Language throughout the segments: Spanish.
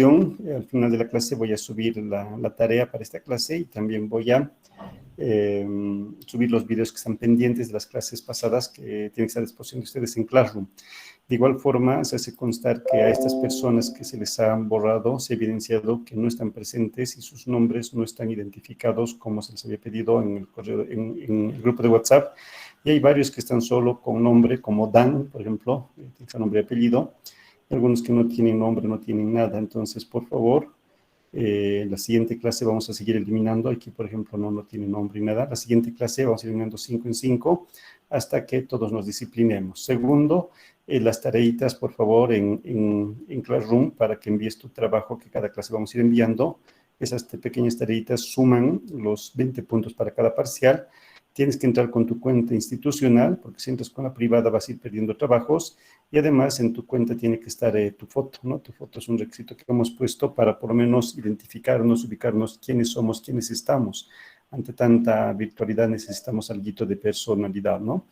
Al final de la clase voy a subir la tarea para esta clase y también voy a subir los videos que están pendientes de las clases pasadas que tienen que estar a disposición de ustedes en Classroom. De igual forma, se hace constar que a estas personas que se les han borrado, se ha evidenciado que no están presentes y sus nombres no están identificados como se les había pedido en el correo, en el grupo de WhatsApp. Y hay varios que están solo con nombre, como Dan, por ejemplo, tiene nombre y apellido. Algunos que no tienen nombre, no tienen nada. Entonces, por favor, la siguiente clase vamos a seguir eliminando. Aquí, por ejemplo, no tiene nombre ni nada. La siguiente clase vamos a ir eliminando 5 en 5 hasta que todos nos disciplinemos. Segundo, las tareitas, por favor, en Classroom para que envíes tu trabajo que cada clase vamos a ir enviando. Esas pequeñas tareitas suman los 20 puntos para cada parcial. Tienes que entrar con tu cuenta institucional, porque si entras con la privada vas a ir perdiendo trabajos, y además en tu cuenta tiene que estar tu foto, ¿no? Tu foto es un requisito que hemos puesto para por lo menos identificarnos, ubicarnos quiénes somos, quiénes estamos. Ante tanta virtualidad necesitamos algo de personalidad, ¿no?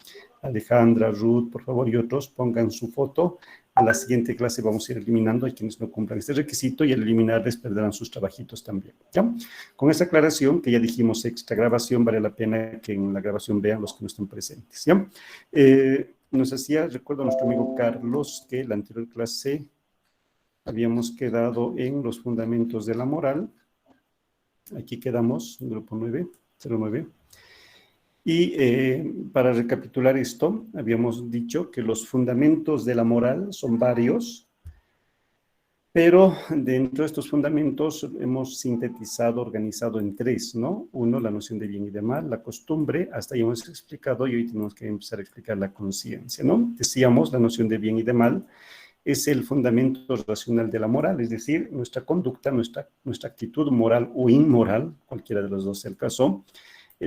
Alejandra, Ruth, por favor, y otros pongan su foto. A la siguiente clase vamos a ir eliminando a quienes no cumplan este requisito y al eliminarles perderán sus trabajitos también, ¿ya? Con esta aclaración, que ya dijimos extra grabación, vale la pena que en la grabación vean los que no están presentes, ¿ya? Nos hacía, recuerdo a nuestro amigo Carlos, que la anterior clase habíamos quedado en los fundamentos de la moral. Aquí quedamos, grupo 9, 09. Y para recapitular esto, habíamos dicho que los fundamentos de la moral son varios, pero dentro de estos fundamentos hemos sintetizado, organizado en 3, ¿no? 1, la noción de bien y de mal, la costumbre, hasta ahí hemos explicado y hoy tenemos que empezar a explicar la conciencia, ¿no? Decíamos, la noción de bien y de mal es el fundamento racional de la moral, es decir, nuestra conducta, nuestra actitud moral o inmoral, cualquiera de los dos sea el caso,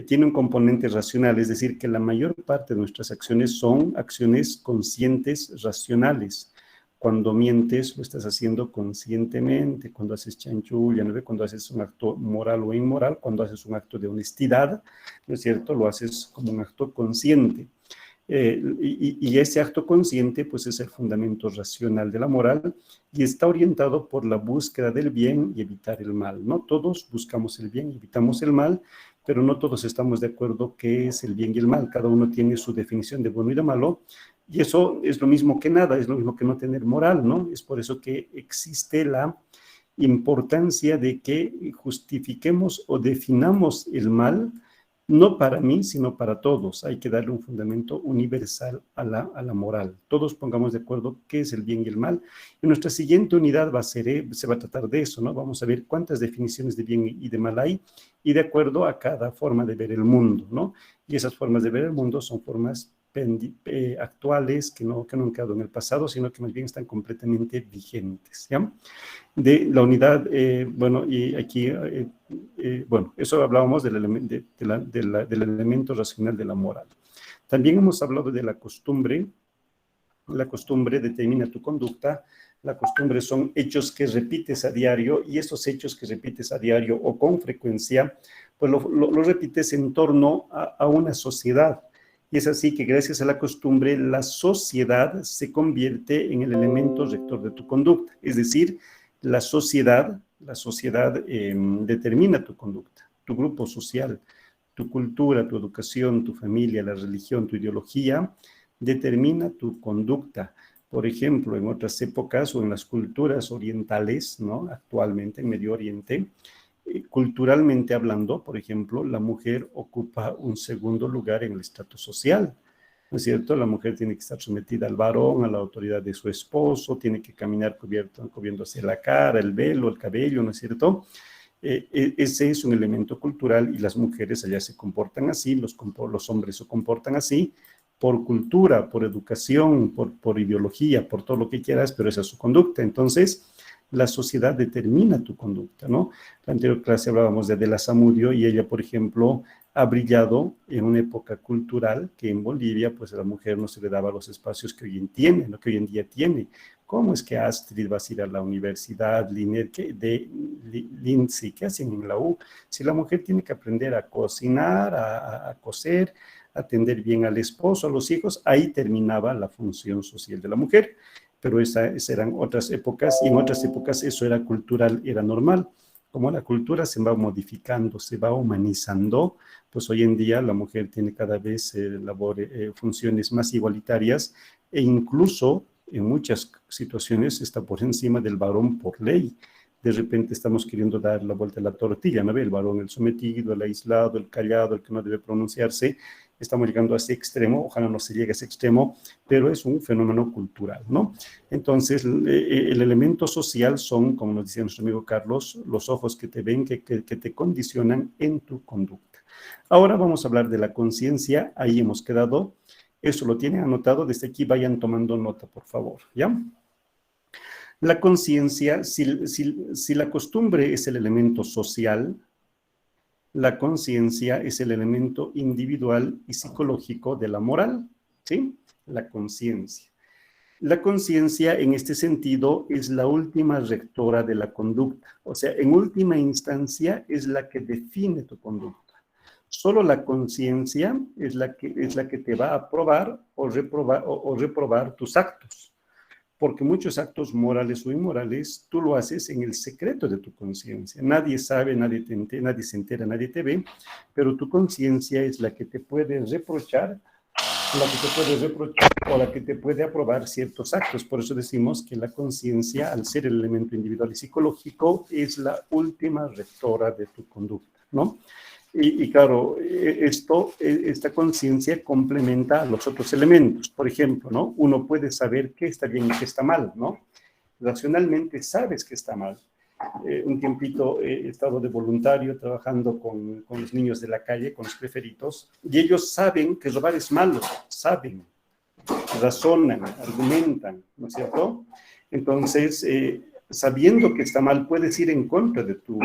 tiene un componente racional, es decir, que la mayor parte de nuestras acciones son acciones conscientes, racionales. Cuando mientes, lo estás haciendo conscientemente. Cuando haces chanchulla, ¿no? Cuando haces un acto moral o inmoral, cuando haces un acto de honestidad, ¿no es cierto? Lo haces como un acto consciente. Y ese acto consciente, pues, es el fundamento racional de la moral y está orientado por la búsqueda del bien y evitar el mal, ¿no? Todos buscamos el bien y evitamos el mal, pero no todos estamos de acuerdo qué es el bien y el mal. Cada uno tiene su definición de bueno y de malo, y eso es lo mismo que nada, es lo mismo que no tener moral, ¿no? Es por eso que existe la importancia de que justifiquemos o definamos el mal, no para mí, sino para todos. Hay que darle un fundamento universal a la moral. Todos pongamos de acuerdo qué es el bien y el mal. Y nuestra siguiente unidad se va a tratar de eso, ¿no? Vamos a ver cuántas definiciones de bien y de mal hay, y de acuerdo a cada forma de ver el mundo, ¿no? Y esas formas de ver el mundo son formas actuales que no han quedado en el pasado, sino que más bien están completamente vigentes, ¿ya? De la unidad, bueno, y aquí, bueno, eso hablábamos del elemento racional de la moral. También hemos hablado de la costumbre. La costumbre determina tu conducta. La costumbre son hechos que repites a diario, y esos hechos que repites a diario o con frecuencia, pues lo repites en torno a una sociedad. Y es así que gracias a la costumbre, la sociedad se convierte en el elemento rector de tu conducta. Es decir, la sociedad determina tu conducta, tu grupo social, tu cultura, tu educación, tu familia, la religión, tu ideología, determina tu conducta. Por ejemplo, en otras épocas o en las culturas orientales, ¿no? Actualmente en Medio Oriente, culturalmente hablando, por ejemplo, la mujer ocupa un segundo lugar en el estatus social, ¿no es cierto? La mujer tiene que estar sometida al varón, a la autoridad de su esposo, tiene que caminar cubriéndose la cara, el velo, el cabello, ¿no es cierto? Ese es un elemento cultural, y las mujeres allá se comportan así, los hombres se comportan así, por cultura, por educación, por ideología, por todo lo que quieras, pero esa es su conducta. Entonces, la sociedad determina tu conducta, ¿no? La anterior clase hablábamos de Adela Zamudio, y ella, por ejemplo, ha brillado en una época cultural que en Bolivia, pues a la mujer no se le daba los espacios que hoy en día tiene. ¿Cómo es que Astrid va a ir a la universidad, Lindsay, qué hacen en la U? Si la mujer tiene que aprender a cocinar, a coser, atender bien al esposo, a los hijos, ahí terminaba la función social de la mujer. pero esas eran otras épocas, y en otras épocas eso era cultural, era normal. Como la cultura se va modificando, se va humanizando, pues hoy en día la mujer tiene cada vez funciones más igualitarias, e incluso en muchas situaciones está por encima del varón por ley. De repente estamos queriendo dar la vuelta a la tortilla, ¿no ve? El varón, el sometido, el aislado, el callado, el que no debe pronunciarse. Estamos llegando a ese extremo, ojalá no se llegue a ese extremo, pero es un fenómeno cultural, ¿no? Entonces, el elemento social son, como nos decía nuestro amigo Carlos, los ojos que te ven, que te condicionan en tu conducta. Ahora vamos a hablar de la conciencia, ahí hemos quedado. Eso lo tienen anotado, desde aquí vayan tomando nota, por favor, ¿ya? La conciencia, si la costumbre es el elemento social, la conciencia es el elemento individual y psicológico de la moral, ¿sí? La conciencia. La conciencia, en este sentido, es la última rectora de la conducta. O sea, en última instancia, es la que define tu conducta. Solo la conciencia es la que te va a aprobar o reprobar tus actos. Porque muchos actos morales o inmorales tú lo haces en el secreto de tu conciencia. Nadie sabe, nadie se entera, nadie te ve, pero tu conciencia es la que te puede reprochar, o la que te puede aprobar ciertos actos. Por eso decimos que la conciencia, al ser el elemento individual y psicológico, es la última rectora de tu conducta, ¿no? Y claro, esta conciencia complementa a los otros elementos. Por ejemplo, ¿no? Uno puede saber qué está bien y qué está mal, ¿no? Racionalmente sabes que está mal. Un tiempito he estado de voluntario trabajando con los niños de la calle, con los preferitos, y ellos saben que robar es malo, saben, razonan, argumentan, ¿no es cierto? Entonces, sabiendo que está mal, puedes ir en contra de tu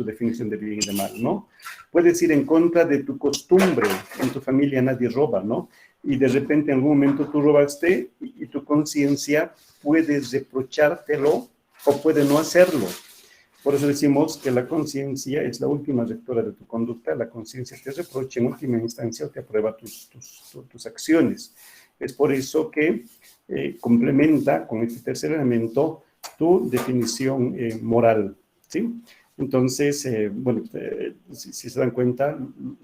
definición de bien y de mal, ¿no? Puedes ir en contra de tu costumbre. En tu familia nadie roba, ¿no? Y de repente en algún momento tú robaste y tu conciencia puede reprochártelo o puede no hacerlo. Por eso decimos que la conciencia es la última rectora de tu conducta. La conciencia te reprocha en última instancia o te aprueba tus acciones. Es por eso que complementa con este tercer elemento tu definición moral, ¿sí? Entonces, bueno, si se dan cuenta,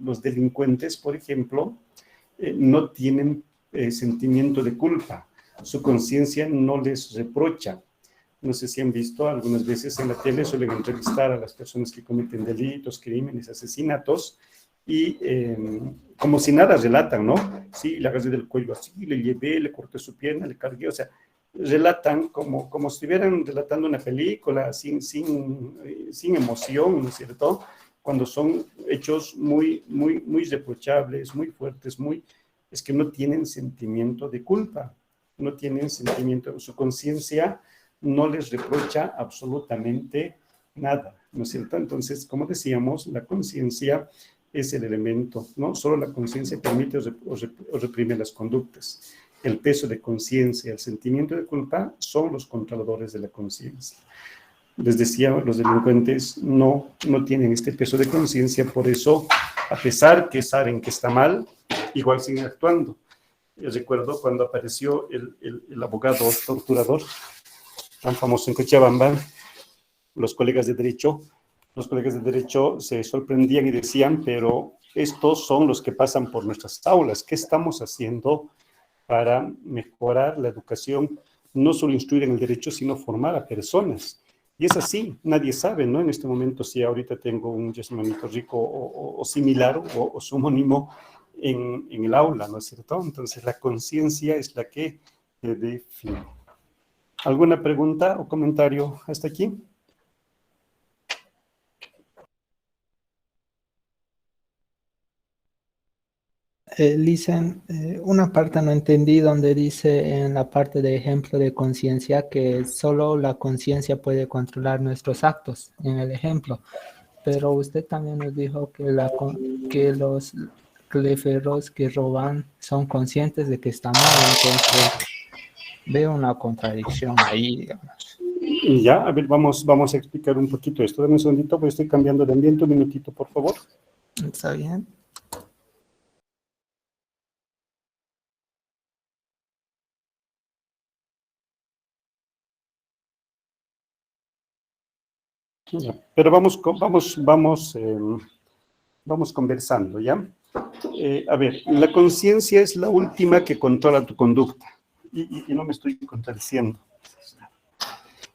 los delincuentes, por ejemplo, no tienen sentimiento de culpa. Su conciencia no les reprocha. No sé si han visto, algunas veces en la tele suelen entrevistar a las personas que cometen delitos, crímenes, asesinatos, y como si nada relatan, ¿no? Sí, le agarré del cuello así, le llevé, le corté su pierna, le cargué, o sea, relatan como si estuvieran relatando una película sin emoción, ¿no es cierto? Cuando son hechos muy reprochables, muy fuertes, es que no tienen sentimiento de culpa, no tienen sentimiento, su conciencia no les reprocha absolutamente nada, ¿no es cierto? Entonces, como decíamos, la conciencia es el elemento, ¿no? Solo la conciencia permite o reprime las conductas. El peso de conciencia, el sentimiento de culpa son los controladores de la conciencia. Les decía, los delincuentes no tienen este peso de conciencia, por eso, a pesar que saben que está mal, igual siguen actuando. Yo recuerdo cuando apareció el abogado torturador, tan famoso en Cochabamba, los colegas de derecho se sorprendían y decían, pero estos son los que pasan por nuestras aulas. ¿Qué estamos haciendo para mejorar la educación? No solo instruir en el derecho, sino formar a personas. Y es así, nadie sabe, ¿no? En este momento, si ahorita tengo un Yasmanito Rico o similar o su homónimo en el aula, ¿no es cierto? Entonces, la conciencia es la que te define. ¿Alguna pregunta o comentario hasta aquí? Listen, una parte no entendí donde dice en la parte de ejemplo de conciencia que solo la conciencia puede controlar nuestros actos en el ejemplo, pero usted también nos dijo que, que los cleferos que roban son conscientes de que está mal, entonces veo una contradicción ahí, digamos. Y ya, a ver, vamos a explicar un poquito esto. Dame un segundito, pues estoy cambiando de ambiente, un minutito, por favor. ¿Está bien? Ya, pero vamos conversando, ¿ya? A ver, la conciencia es la última que controla tu conducta. Y no me estoy contradiciendo.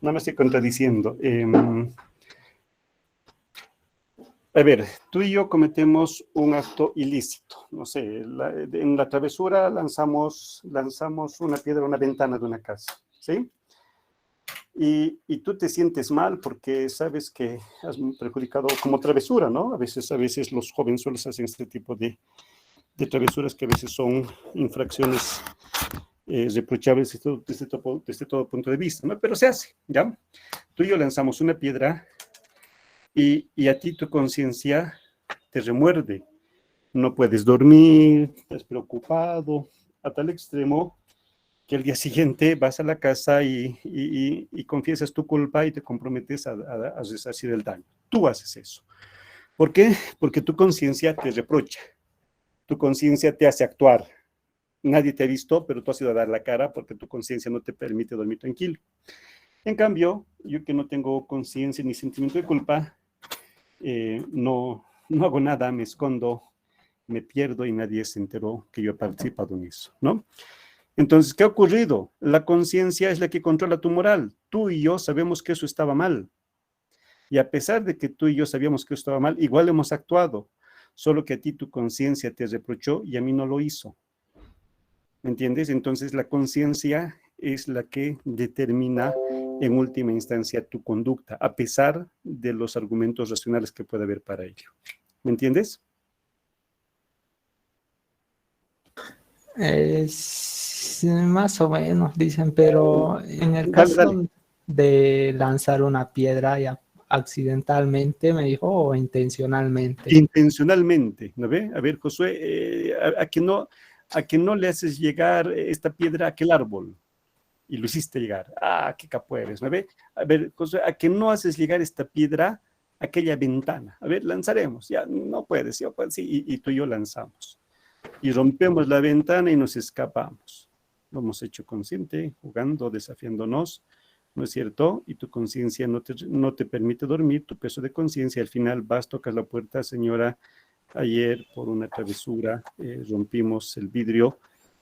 No me estoy contradiciendo. A ver, tú y yo cometemos un acto ilícito. No sé, en la travesura lanzamos una piedra a una ventana de una casa, ¿sí? Y tú te sientes mal porque sabes que has perjudicado como travesura, ¿no? A veces los jovenzuelos hacen este tipo de travesuras que a veces son infracciones reprochables desde todo punto de vista, ¿no? Pero se hace, ¿ya? Tú y yo lanzamos una piedra y a ti tu conciencia te remuerde. No puedes dormir, estás preocupado, a tal extremo que el día siguiente vas a la casa y confiesas tu culpa y te comprometes a resarcir el daño. Tú haces eso. ¿Por qué? Porque tu conciencia te reprocha. Tu conciencia te hace actuar. Nadie te ha visto, pero tú has ido a dar la cara porque tu conciencia no te permite dormir tranquilo. En cambio, yo que no tengo conciencia ni sentimiento de culpa, no hago nada, me escondo, me pierdo y nadie se enteró que yo he participado en eso, ¿no? Entonces, ¿qué ha ocurrido? La conciencia es la que controla tu moral. Tú y yo sabemos que eso estaba mal. Y a pesar de que tú y yo sabíamos que eso estaba mal, igual hemos actuado. Solo que a ti tu conciencia te reprochó y a mí no lo hizo. ¿Me entiendes? Entonces, la conciencia es la que determina en última instancia tu conducta, a pesar de los argumentos racionales que puede haber para ello. ¿Me entiendes? Más o menos, dicen, pero en el caso Dale. de lanzar una piedra ya accidentalmente, me dijo, o intencionalmente. Intencionalmente, ¿no ve? A ver, Josué, a que no le haces llegar esta piedra a aquel árbol y lo hiciste llegar. Ah, qué capo eres, ¿no ve? A ver, Josué, a que no haces llegar esta piedra a aquella ventana. A ver, lanzaremos. Ya, no puedes, yo puedo, sí, y tú y yo lanzamos. Y rompemos la ventana y nos escapamos. Lo hemos hecho consciente, jugando, desafiándonos, ¿no es cierto? Y tu conciencia no te permite dormir, tu peso de conciencia, al final vas, tocas la puerta, señora, ayer por una travesura rompimos el vidrio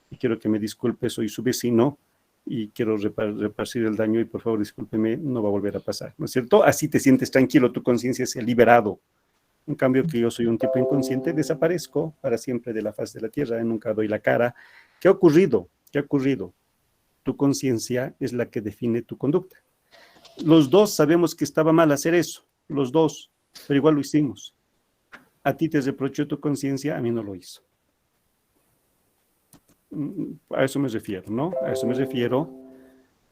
y quiero que me disculpe, soy su vecino y quiero repartir el daño y por favor discúlpeme, no va a volver a pasar, ¿no es cierto? Así te sientes tranquilo, tu conciencia se ha liberado. En cambio que yo soy un tipo inconsciente, desaparezco para siempre de la faz de la tierra, nunca doy la cara. ¿Qué ha ocurrido? ¿Qué ha ocurrido? Tu conciencia es la que define tu conducta. Los dos sabemos que estaba mal hacer eso, los dos, pero igual lo hicimos. A ti te reprochó tu conciencia, a mí no lo hizo. A eso me refiero, ¿no? A eso me refiero.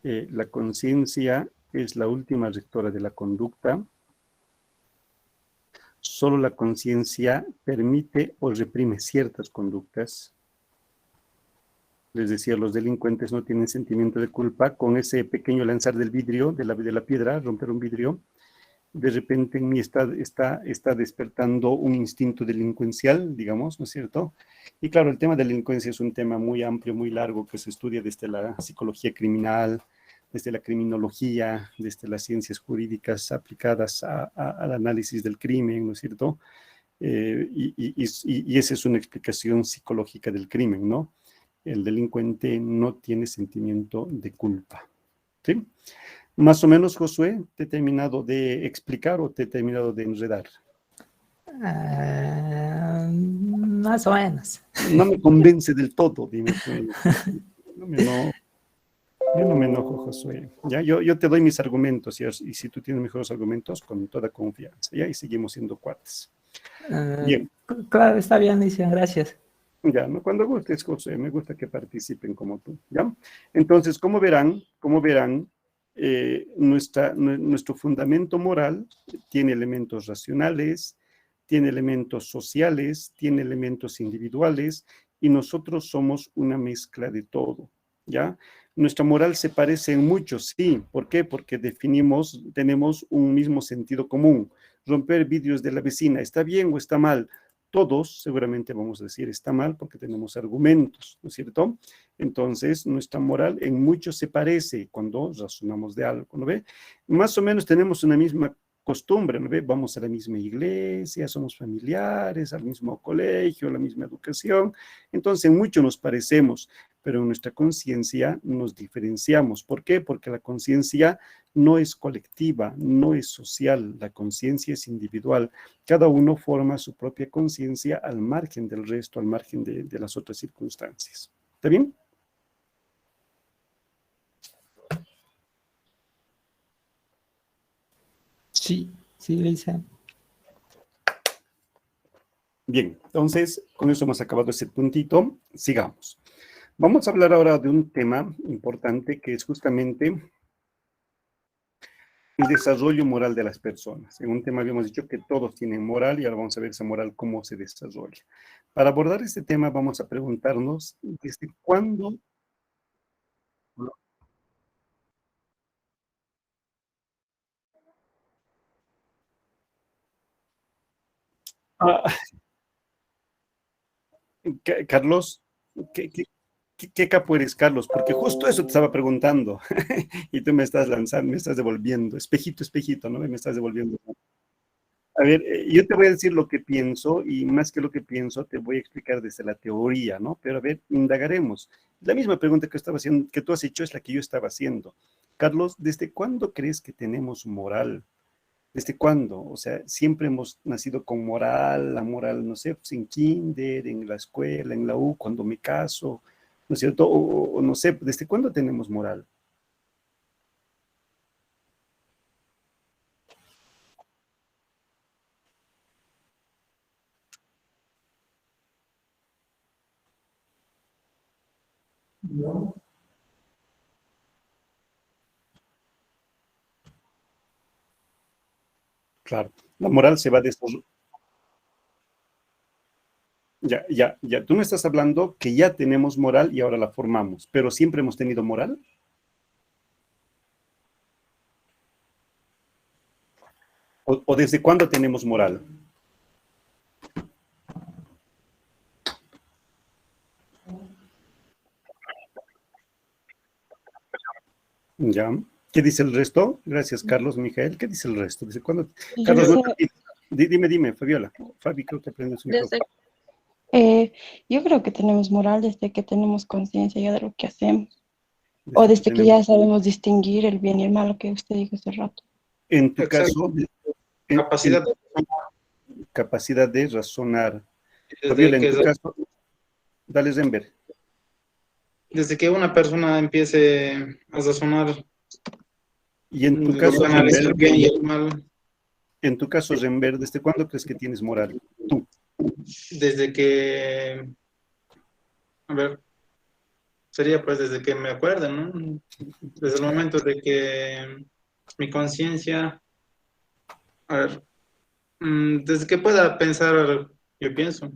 La conciencia es la última rectora de la conducta. Solo la conciencia permite o reprime ciertas conductas. Les decía, los delincuentes no tienen sentimiento de culpa. Con ese pequeño lanzar del vidrio, de la piedra, romper un vidrio, de repente en mí está despertando un instinto delincuencial, digamos, ¿no es cierto? Y claro, el tema de la delincuencia es un tema muy amplio, muy largo, que se estudia desde la psicología criminal, desde la criminología, desde las ciencias jurídicas aplicadas al análisis del crimen, ¿no es cierto? Y esa es una explicación psicológica del crimen, ¿no? El delincuente no tiene sentimiento de culpa, ¿sí? Más o menos, Josué, ¿te he terminado de explicar o te he terminado de enredar? Más o menos. No me convence del todo, dime. Yo no me enojo, Josué. ¿Ya? Yo te doy mis argumentos y si tú tienes mejores argumentos, con toda confianza. ¿Ya? Y seguimos siendo cuates. Bien. Claro, está bien, dicen, gracias. Ya, ¿no? Cuando gustes, José, me gusta que participen como tú, ¿ya? Entonces, como verán, nuestro fundamento moral tiene elementos racionales, tiene elementos sociales, tiene elementos individuales, y nosotros somos una mezcla de todo, ¿ya? Nuestra moral se parece en mucho, sí. ¿Por qué? Porque tenemos un mismo sentido común. Romper vidrios de la vecina, ¿está bien o está mal? Todos seguramente vamos a decir está mal porque tenemos argumentos, ¿no es cierto? Entonces, nuestra moral en mucho se parece cuando razonamos de algo, ¿no ve? Más o menos tenemos una misma costumbre, ¿no ve? Vamos a la misma iglesia, somos familiares, al mismo colegio, la misma educación, entonces en mucho nos parecemos, pero en nuestra conciencia nos diferenciamos. ¿Por qué? Porque la conciencia no es colectiva, no es social, la conciencia es individual. Cada uno forma su propia conciencia al margen del resto, al margen de las otras circunstancias. ¿Está bien? Sí, sí, Lisa. Bien, entonces con eso hemos acabado ese puntito. Sigamos. Vamos a hablar ahora de un tema importante que es justamente el desarrollo moral de las personas. En un tema habíamos dicho que todos tienen moral y ahora vamos a ver esa moral cómo se desarrolla. Para abordar este tema vamos a preguntarnos desde cuándo... Ah, Carlos, ¿qué capo eres, Carlos? Porque justo eso te estaba preguntando y tú me estás lanzando, me estás devolviendo. Espejito, espejito, ¿no? Me estás devolviendo. A ver, yo te voy a decir lo que pienso y más que lo que pienso te voy a explicar desde la teoría, ¿no? Pero a ver, indagaremos. La misma pregunta que estaba haciendo, que tú has hecho es la que yo estaba haciendo. Carlos, ¿desde cuándo crees que tenemos moral? ¿Desde cuándo? O sea, siempre hemos nacido con moral, la moral, no sé, pues en kinder, en la escuela, en la U, cuando me caso, ¿no es cierto? O no sé, ¿desde cuándo tenemos moral? Claro, la moral se va desarrollando. Ya, ya, ya. Tú me estás hablando que ya tenemos moral y ahora la formamos, pero siempre hemos tenido moral. O desde cuándo tenemos moral? Ya. ¿Qué dice el resto? Gracias, Carlos, Mijael. ¿Qué dice el resto? ¿Desde cuándo? Carlos, no te... Desde, Dime, Fabiola. Fabi, creo que aprendes su desde, micrófono. yo creo que tenemos moral desde que tenemos conciencia ya de lo que hacemos, o Desde que desde que tenemos. ya sabemos distinguir el bien y el mal, que usted dijo hace rato. En tu Exacto, caso, en capacidad capacidad de razonar. Fabiola, desde en que, tu caso, dale, Zenber. desde que una persona empiece a razonar Y en tu lo caso, que analiza Zenber, el bien y el mal, ¿desde cuándo crees que tienes moral? Tú. desde que, a ver, sería pues desde que me acuerdo, ¿no? Desde el momento de que mi conciencia, a ver, desde que pueda pensar, yo pienso.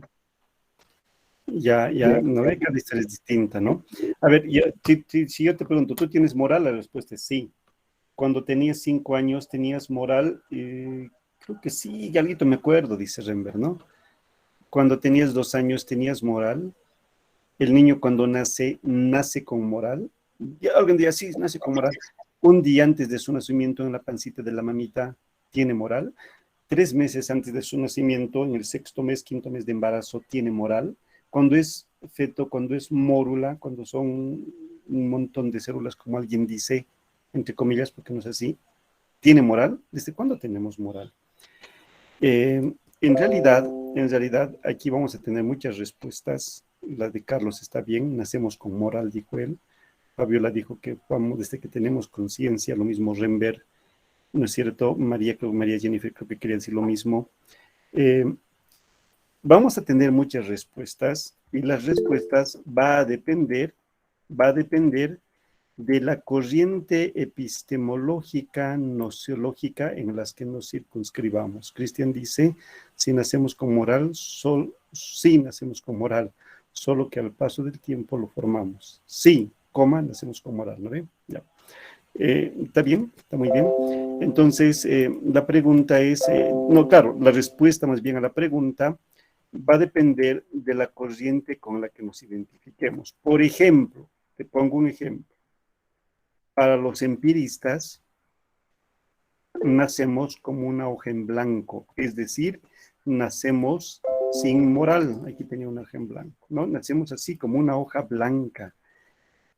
Ya, ya, no ve, cada historia es distinta, ¿no? A ver, si yo te pregunto, ¿tú tienes moral? La respuesta es sí. Cuando tenías 5 años, ¿tenías moral? Creo que sí, ya algo me acuerdo, dice Renber, ¿no? Cuando tenías 2 años, ¿tenías moral? El niño cuando nace, nace con moral. Ya algún día sí, nace con moral. Un día antes de su nacimiento en la pancita de la mamita, ¿tiene moral? 3 meses antes de su nacimiento, en el sexto mes, quinto mes de embarazo, tiene moral. Cuando es feto, cuando es mórula, cuando son un montón de células, como alguien dice, entre comillas, porque no es así, ¿tiene moral? ¿Desde cuándo tenemos moral? En realidad, aquí vamos a tener muchas respuestas. La de Carlos está bien, nacemos con moral, dijo él. Fabiola dijo que vamos desde que tenemos conciencia, lo mismo Renber, ¿no es cierto? María Jennifer creo que quería decir lo mismo. Eh, Vamos a tener muchas respuestas y las respuestas va a depender de la corriente epistemológica, nociológica en las que nos circunscribamos. Cristian dice, si nacemos con moral, sí nacemos con moral, solo que al paso del tiempo lo formamos. Sí, nacemos con moral, ¿no ve? Ya. ¿Está bien? ¿Está muy bien? Entonces, la pregunta es, no, claro, la respuesta más bien a la pregunta va a depender de la corriente con la que nos identifiquemos. Por ejemplo, te pongo un ejemplo. Para los empiristas, nacemos como una hoja en blanco, es decir, nacemos sin moral. Aquí tenía una hoja en blanco, ¿no? Nacemos así como una hoja blanca.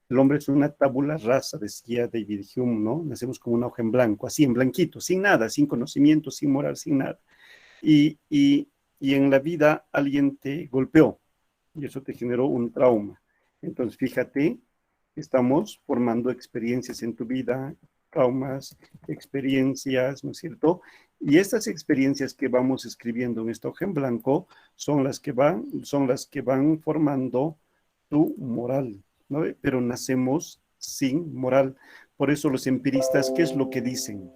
El hombre es una tabula rasa, decía David Hume, ¿no? Nacemos como una hoja en blanco, así en blanquito, sin nada, sin conocimiento, sin moral, sin nada. Y en la vida alguien te golpeó y eso te generó un trauma. Entonces, fíjate, estamos formando experiencias en tu vida, traumas, experiencias, ¿no es cierto? Y estas experiencias que vamos escribiendo en esta hoja en blanco son las que van formando tu moral, ¿no? Pero nacemos sin moral. Por eso los empiristas, ¿qué es lo que dicen?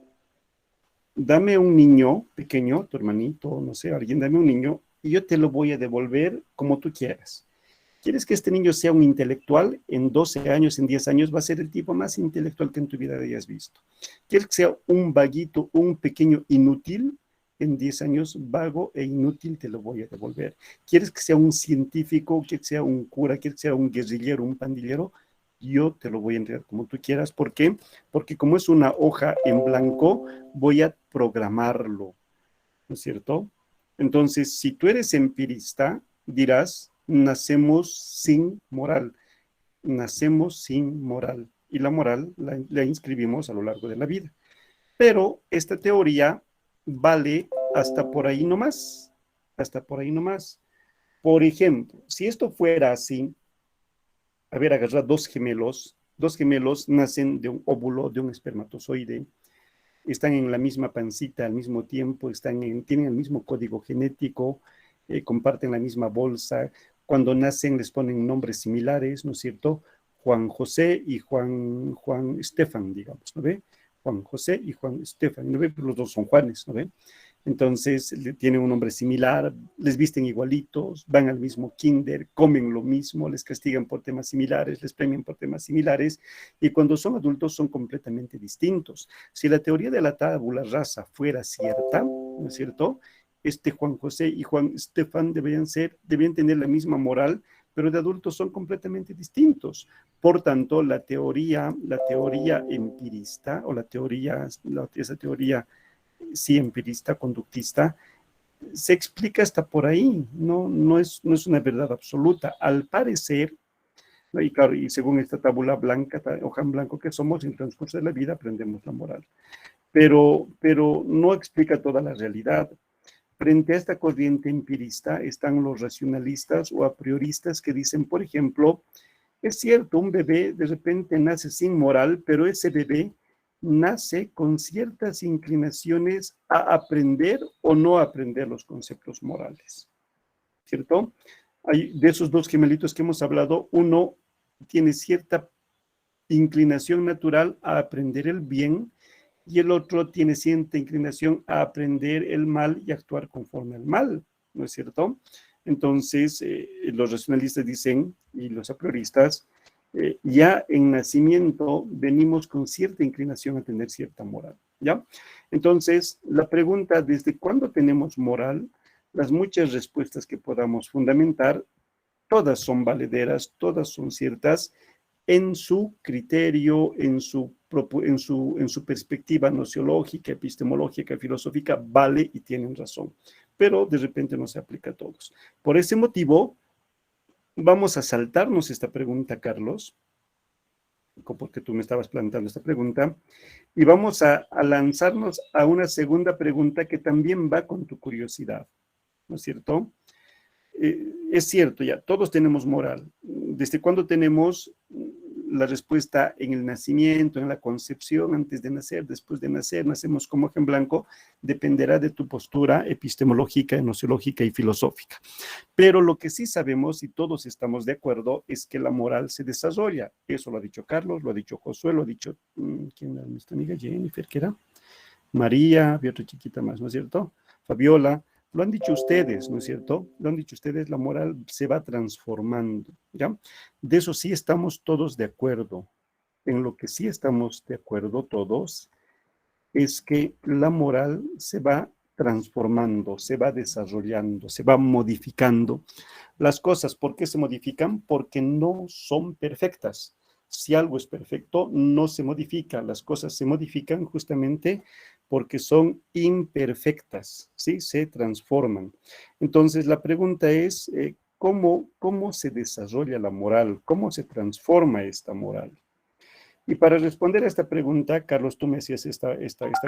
Dame un niño pequeño, tu hermanito, no sé, alguien, dame un niño y yo te lo voy a devolver como tú quieras. ¿Quieres que este niño sea un intelectual? En 12 años, en 10 años, va a ser el tipo más intelectual que en tu vida hayas visto. ¿Quieres que sea un vaguito, un pequeño inútil? En 10 años, vago e inútil, te lo voy a devolver. ¿Quieres que sea un científico? ¿Quieres que sea un cura? ¿Quieres que sea un guerrillero, un pandillero? Yo te lo voy a entregar como tú quieras. ¿Por qué? Porque como es una hoja en blanco, voy a programarlo, ¿no es cierto? Entonces, si tú eres empirista, dirás, nacemos sin moral, nacemos sin moral, y la moral la inscribimos a lo largo de la vida. Pero esta teoría vale hasta por ahí nomás, hasta por ahí nomás. Por ejemplo, si esto fuera así, a ver, agarra dos gemelos nacen de un óvulo, de un espermatozoide, están en la misma pancita al mismo tiempo, tienen el mismo código genético, comparten la misma bolsa. Cuando nacen les ponen nombres similares, ¿no es cierto? Juan José y Juan Estefan, digamos, ¿no ve? Juan José y Juan Estefan, ¿no ve? Los dos son Juanes, ¿no ve? Entonces tienen un nombre similar, les visten igualitos, van al mismo kinder, comen lo mismo, les castigan por temas similares, les premian por temas similares, y cuando son adultos son completamente distintos. Si la teoría de la tabula rasa fuera cierta, ¿no es cierto? Juan José y Juan Estefan debían tener la misma moral, pero de adultos son completamente distintos. Por tanto, la teoría empirista, o esa teoría sí empirista, conductista, se explica hasta por ahí, no es una verdad absoluta. Al parecer, ¿no? Y claro, y según esta tabula blanca, hoja en blanco que somos, en el transcurso de la vida aprendemos la moral. Pero no explica toda la realidad. Frente a esta corriente empirista están los racionalistas o a prioristas que dicen, por ejemplo, es cierto, un bebé de repente nace sin moral, pero ese bebé nace con ciertas inclinaciones a aprender o no aprender los conceptos morales, ¿cierto? De esos dos gemelitos que hemos hablado, uno tiene cierta inclinación natural a aprender el bien y el otro tiene cierta inclinación a aprender el mal y actuar conforme al mal, ¿no es cierto? Entonces, los racionalistas dicen, y los a prioristas, ya en nacimiento venimos con cierta inclinación a tener cierta moral, ¿ya? Entonces, la pregunta, ¿desde cuándo tenemos moral? Las muchas respuestas que podamos fundamentar, todas son valederas, todas son ciertas en su criterio, en su perspectiva nociológica, epistemológica, filosófica, vale y tienen razón, pero de repente no se aplica a todos. Por ese motivo, vamos a saltarnos esta pregunta, Carlos, porque tú me estabas planteando esta pregunta, y vamos a lanzarnos a una segunda pregunta que también va con tu curiosidad, ¿no es cierto? Es cierto, ya, todos tenemos moral. ¿Desde cuándo tenemos la respuesta? En el nacimiento, en la concepción, antes de nacer, después de nacer, nacemos como hoja en blanco, dependerá de tu postura epistemológica, nociológica y filosófica. Pero lo que sí sabemos, y todos estamos de acuerdo, es que la moral se desarrolla. Eso lo ha dicho Carlos, lo ha dicho Josué, lo ha dicho, ¿quién era nuestra amiga? Jennifer, ¿qué era? María, había otra chiquita más, ¿no es cierto? Fabiola. Lo han dicho ustedes, ¿no es cierto? Lo han dicho ustedes, la moral se va transformando, ¿ya? De eso sí estamos todos de acuerdo. En lo que sí estamos de acuerdo todos es que la moral se va transformando, se va desarrollando, se va modificando. Las cosas, ¿por qué se modifican? Porque no son perfectas. Si algo es perfecto, no se modifica. Las cosas se modifican justamente porque son imperfectas, ¿sí? Se transforman. Entonces, la pregunta es, ¿cómo se desarrolla la moral? ¿Cómo se transforma esta moral? Y para responder a esta pregunta, Carlos, tú me hacías esta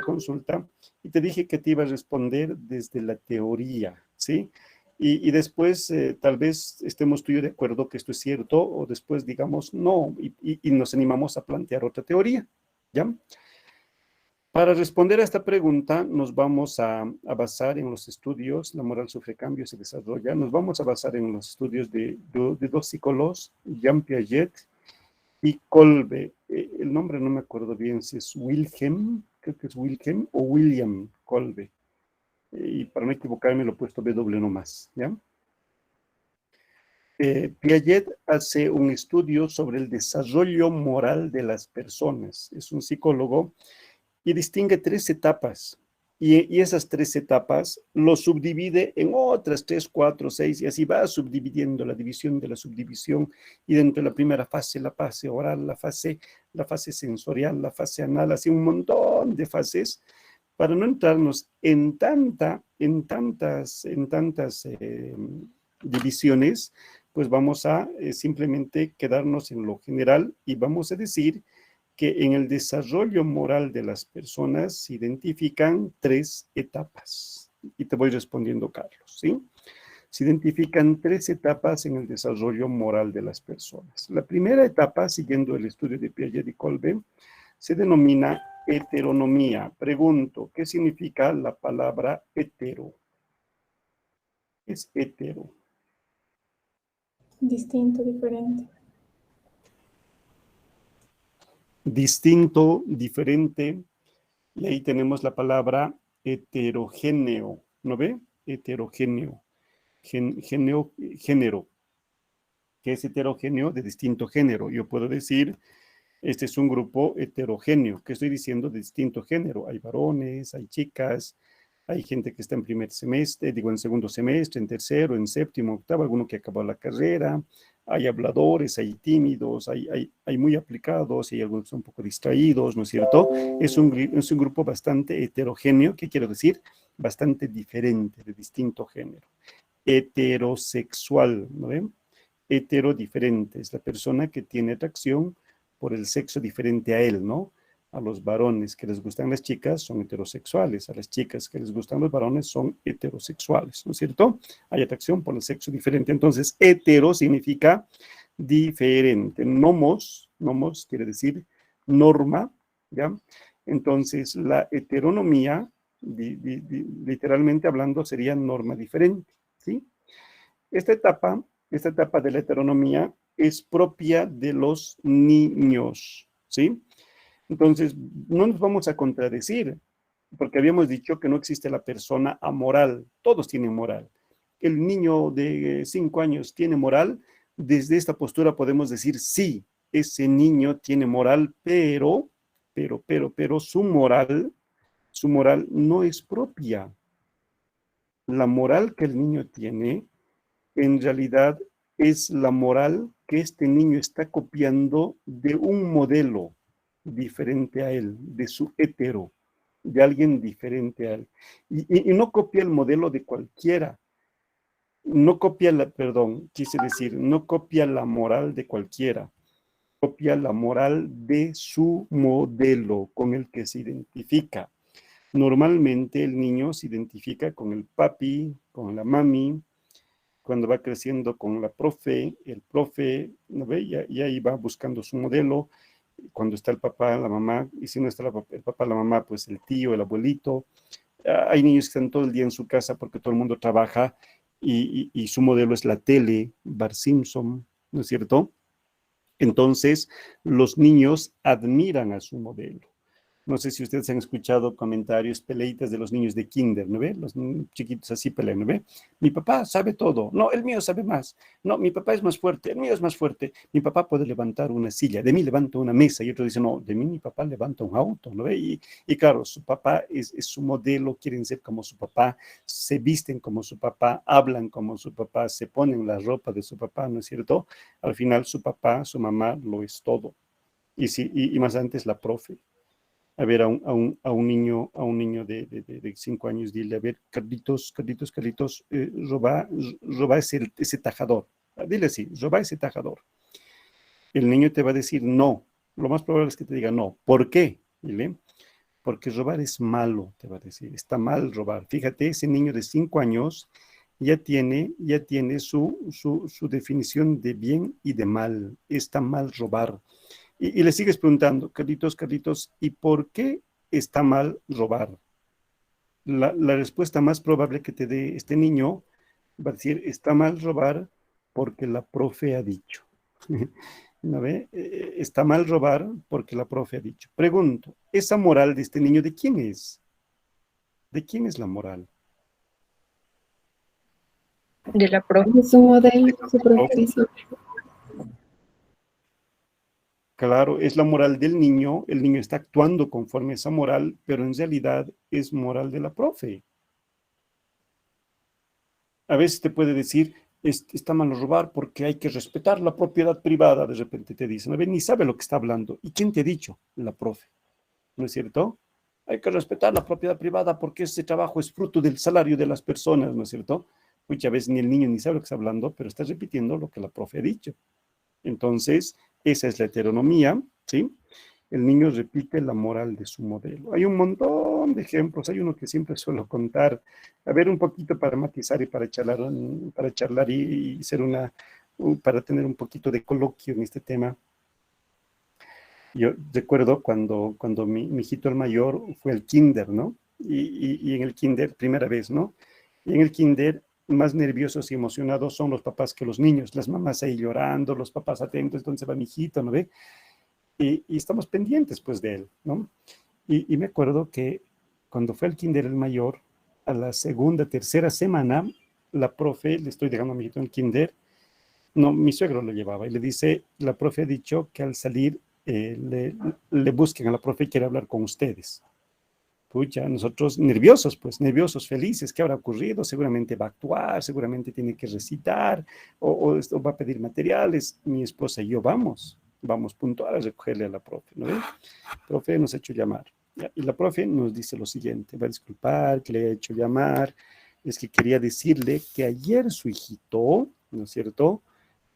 consulta y te dije que te iba a responder desde la teoría, ¿sí? Y después tal vez estemos tú y yo de acuerdo que esto es cierto o después digamos no y nos animamos a plantear otra teoría, ¿ya? Para responder a esta pregunta nos vamos a basar en los estudios, la moral sufre cambios, se desarrolla, nos vamos a basar en los estudios de dos psicólogos, Jean Piaget y Kolbe. El nombre no me acuerdo bien si es Wilhelm, creo que es Wilhelm o William Kolbe. Y para no equivocarme lo he puesto W nomás, ¿ya? Piaget hace un estudio sobre el desarrollo moral de las personas. Es un psicólogo y distingue tres etapas. Y esas tres etapas lo subdivide en otras 3, 4, 6 y así va subdividiendo la división de la subdivisión y dentro de la primera fase, la fase oral, la fase sensorial, la fase anal, así un montón de fases para no entrarnos en tantas divisiones, pues vamos a simplemente quedarnos en lo general y vamos a decir que en el desarrollo moral de las personas se identifican tres etapas. Y te voy respondiendo, Carlos, ¿sí? Se identifican tres etapas en el desarrollo moral de las personas. La primera etapa, siguiendo el estudio de Piaget y Kolbe, se denomina heteronomía. Pregunto, ¿qué significa la palabra hetero? ¿Qué es hetero? Distinto, diferente. Distinto, diferente, y ahí tenemos la palabra heterogéneo, ¿no ve? Heterogéneo, género, que es heterogéneo de distinto género. Yo puedo decir, este es un grupo heterogéneo. ¿Qué estoy diciendo? De distinto género. Hay varones, hay chicas, hay gente que está en primer semestre, digo en segundo semestre, en tercero, en séptimo, octavo, alguno que acabó la carrera, hay habladores, hay tímidos, hay muy aplicados, hay algunos que son un poco distraídos, ¿no es cierto? Es un grupo bastante heterogéneo, ¿qué quiero decir? Bastante diferente, de distinto género. Heterosexual, ¿no ven? Hetero diferente, es la persona que tiene atracción por el sexo diferente a él, ¿no? A los varones que les gustan las chicas son heterosexuales, a las chicas que les gustan los varones son heterosexuales, ¿no es cierto? Hay atracción por el sexo diferente. Entonces, hetero significa diferente. Nomos quiere decir norma, ¿ya? Entonces, la heteronomía, literalmente hablando, sería norma diferente, ¿sí? Esta etapa de la heteronomía es propia de los niños, ¿sí? Entonces, no nos vamos a contradecir, porque habíamos dicho que no existe la persona amoral, todos tienen moral. El niño de 5 años tiene moral, desde esta postura podemos decir, sí, ese niño tiene moral, pero su moral no es propia. La moral que el niño tiene, en realidad, es la moral que este niño está copiando de un modelo diferente a él, de su hetero, de alguien diferente a él. Y no copia el modelo de cualquiera, no copia no copia la moral de cualquiera, copia la moral de su modelo con el que se identifica. Normalmente el niño se identifica con el papi, con la mami, cuando va creciendo con la profe, el profe, ¿no ve? Y ahí va buscando su modelo. Cuando está el papá, la mamá, y si no está el papá, la mamá, pues el tío, el abuelito. Hay niños que están todo el día en su casa porque todo el mundo trabaja y su modelo es la tele, Bart Simpson, ¿no es cierto? Entonces, los niños admiran a su modelo. No sé si ustedes han escuchado comentarios, peleitas de los niños de kinder, ¿no ve? Los chiquitos así pelean, ¿no ve? Mi papá sabe todo. No, el mío sabe más. No, mi papá es más fuerte. El mío es más fuerte. Mi papá puede levantar una silla. De mí levanta una mesa. Y otro dice, no, de mí mi papá levanta un auto, ¿no ve? Y claro, su papá es su modelo. Quieren ser como su papá. Se visten como su papá. Hablan como su papá. Se ponen la ropa de su papá, ¿no es cierto? Al final su papá, su mamá, lo es todo. Y más antes la profe. A ver, a un niño de 5 años, dile, a ver, Carlitos, roba ese tajador. Dile así, roba ese tajador. El niño te va a decir no. Lo más probable es que te diga no. ¿Por qué? Dile, porque robar es malo, te va a decir. Está mal robar. Fíjate, ese niño de 5 años ya tiene su definición de bien y de mal. Está mal robar. Y le sigues preguntando, Carlitos, ¿y por qué está mal robar? La respuesta más probable que te dé este niño va a decir, está mal robar porque la profe ha dicho. ¿No ve? Está mal robar porque la profe ha dicho. Pregunto, ¿esa moral de este niño de quién es? ¿De quién es la moral? De la profe. Es su modelo, su Profe. profesor. Claro, es la moral del niño, el niño está actuando conforme a esa moral, pero en realidad es moral de la profe. A veces te puede decir, está mal robar porque hay que respetar la propiedad privada, de repente te dicen, a ver, ni sabe lo que está hablando. ¿Y quién te ha dicho? La profe, ¿no es cierto? Hay que respetar la propiedad privada porque ese trabajo es fruto del salario de las personas, ¿no es cierto? Muchas veces ni el niño ni sabe lo que está hablando, pero está repitiendo lo que la profe ha dicho. Entonces, esa es la heteronomía, ¿sí? El niño repite la moral de su modelo. Hay un montón de ejemplos, hay uno que siempre suelo contar, a ver, un poquito para matizar y para charlar y ser para tener un poquito de coloquio en este tema. Yo recuerdo cuando mi hijito el mayor fue al kinder, ¿no? Y en el kinder, primera vez, ¿no? Y en el kinder, más nerviosos y emocionados son los papás que los niños, las mamás ahí llorando, los papás atentos, ¿dónde se va mi hijito, no ve? Y estamos pendientes, pues, de él, ¿no? Y me acuerdo que cuando fue al kinder el mayor, a la segunda, tercera semana, la profe, le estoy dejando a mi hijito en el kinder, no, mi suegro lo llevaba, y le dice, la profe ha dicho que al salir le busquen a la profe y quiere hablar con ustedes. Pucha, nosotros nerviosos, pues, nerviosos, felices, ¿qué habrá ocurrido? Seguramente va a actuar, seguramente tiene que recitar, o va a pedir materiales. Mi esposa y yo vamos puntual a recogerle a la profe, ¿no? La profe nos ha hecho llamar. Y la profe nos dice lo siguiente, va a disculpar que le haya hecho llamar, es que quería decirle que ayer su hijito, ¿no es cierto?,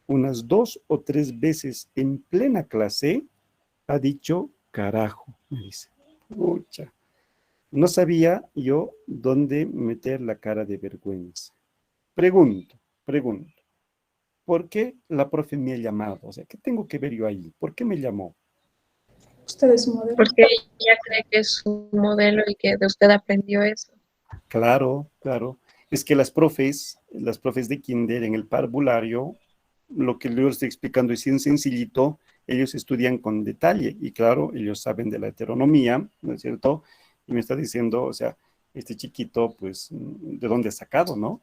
unas 2 o 3 veces en plena clase ha dicho carajo, me dice. Pucha. No sabía yo dónde meter la cara de vergüenza. Pregunto, ¿por qué la profe me ha llamado? O sea, ¿qué tengo que ver yo ahí? ¿Por qué me llamó? Usted es su modelo. Porque ella cree que es su modelo y que de usted aprendió eso. Claro. Es que las profes de kinder en el parvulario, lo que yo estoy explicando es bien sencillito, ellos estudian con detalle y claro, ellos saben de la heteronomía, ¿no es cierto? Y me está diciendo, o sea, este chiquito, pues, ¿de dónde ha sacado, no?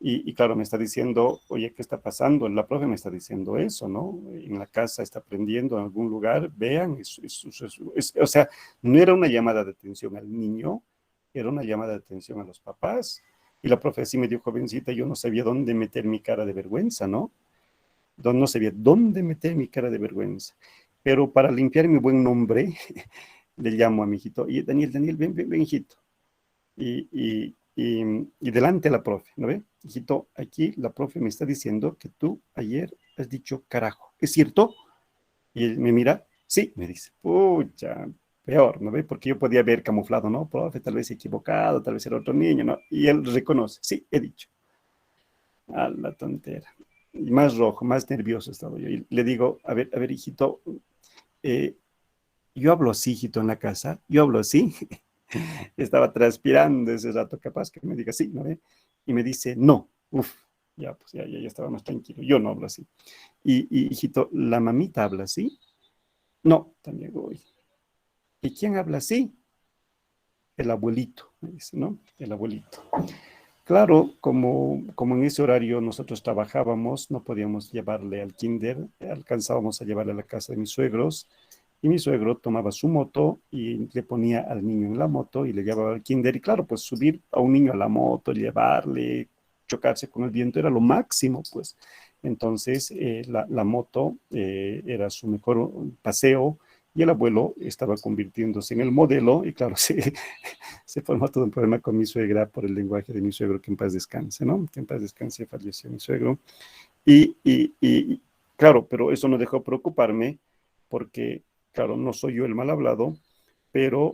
Y claro, me está diciendo, oye, ¿qué está pasando? La profe me está diciendo eso, ¿no? En la casa está aprendiendo en algún lugar, vean, o sea, no era una llamada de atención al niño, era una llamada de atención a los papás. Y la profe así me dijo, jovencita, yo no sabía dónde meter mi cara de vergüenza, ¿no? No sabía dónde meter mi cara de vergüenza. Pero para limpiar mi buen nombre, le llamo a mi hijito, y Daniel, ven, hijito. Y delante de la profe, ¿no ve? Hijito, aquí la profe me está diciendo que tú ayer has dicho carajo. ¿Es cierto? Y él me mira, sí, me dice, pucha, peor, ¿no ve? Porque yo podía haber camuflado, ¿no? Profe, tal vez equivocado, tal vez era otro niño, ¿no? Y él reconoce, sí, he dicho. A la tontera. Y más rojo, más nervioso estaba yo. Y le digo, a ver, hijito, yo hablo así, hijito, en la casa, yo hablo así. Estaba transpirando ese rato, capaz que me diga sí, ¿no ve? Y me dice, no, uf, ya, pues ya estaba más tranquilo, yo no hablo así. Y hijito, ¿la mamita habla así? No, también voy. ¿Y quién habla así? El abuelito, me dice, ¿no? El abuelito. Claro, como en ese horario nosotros trabajábamos, no podíamos llevarle al kinder, alcanzábamos a llevarle a la casa de mis suegros, y mi suegro tomaba su moto y le ponía al niño en la moto y le llevaba al kinder. Y claro, pues subir a un niño a la moto, llevarle, chocarse con el viento era lo máximo, pues. Entonces, la moto era su mejor paseo y el abuelo estaba convirtiéndose en el modelo, y claro, se formó todo un problema con mi suegra por el lenguaje de mi suegro, que en paz descanse, ¿no? Que en paz descanse, falleció mi suegro. Y claro, pero eso no dejó preocuparme, porque, claro, no soy yo el mal hablado, pero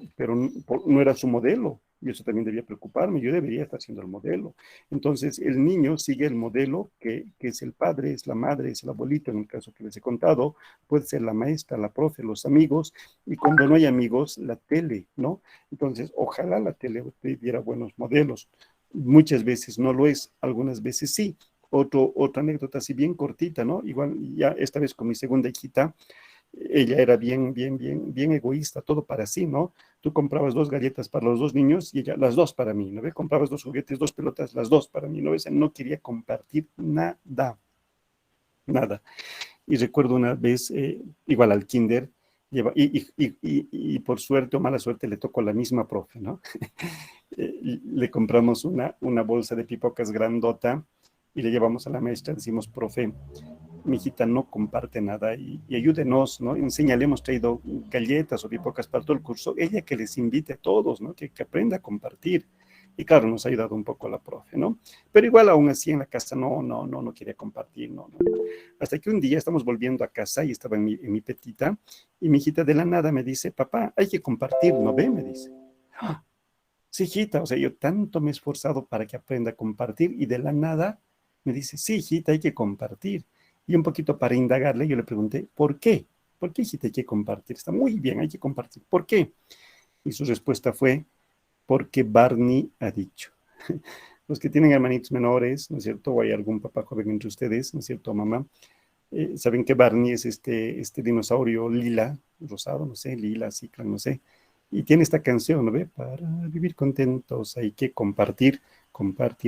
no era su modelo, y eso también debía preocuparme, yo debería estar siendo el modelo. Entonces, el niño sigue el modelo que es el padre, es la madre, es el abuelito, en el caso que les he contado, puede ser la maestra, la profe, los amigos, y cuando no hay amigos, la tele, ¿no? Entonces, ojalá la tele diera buenos modelos. Muchas veces no lo es, algunas veces sí. Otra anécdota así bien cortita, ¿no? Igual ya esta vez con mi segunda hijita, ella era bien egoísta, todo para sí, ¿no? Tú comprabas 2 galletas para los 2 niños y ella las 2 para mí, ¿no ve? Comprabas 2 juguetes, 2 pelotas, las 2 para mí, ¿no ves? No quería compartir nada, nada. Y recuerdo una vez, igual al kinder, y por suerte o mala suerte le tocó la misma profe, ¿no? Le compramos una bolsa de pipocas grandota y le llevamos a la maestra, decimos, profe, mi hijita no comparte nada y ayúdenos, ¿no? Enséñale, hemos traído galletas o pipocas para todo el curso, ella que les invite a todos, ¿no? Que aprenda a compartir. Y claro, nos ha ayudado un poco la profe, ¿no? Pero igual aún así en la casa no quería compartir, no. Hasta que un día estamos volviendo a casa y estaba en mi petita y mi hijita de la nada me dice, papá, hay que compartir, ¿no ve? Me dice. ¡Ah! Sí, hijita, o sea, yo tanto me he esforzado para que aprenda a compartir y de la nada me dice, sí, hijita, hay que compartir. Y un poquito para indagarle, yo le pregunté, ¿por qué? ¿Por qué, hijita, hay que compartir? Está muy bien, hay que compartir. ¿Por qué? Y su respuesta fue, porque Barney ha dicho. Los que tienen hermanitos menores, ¿no es cierto? O hay algún papá joven entre ustedes, ¿no es cierto, mamá? Saben que Barney es este dinosaurio lila, rosado, no sé, lila, cicla, no sé. Y tiene esta canción, ¿no ve? Para vivir contentos hay que compartir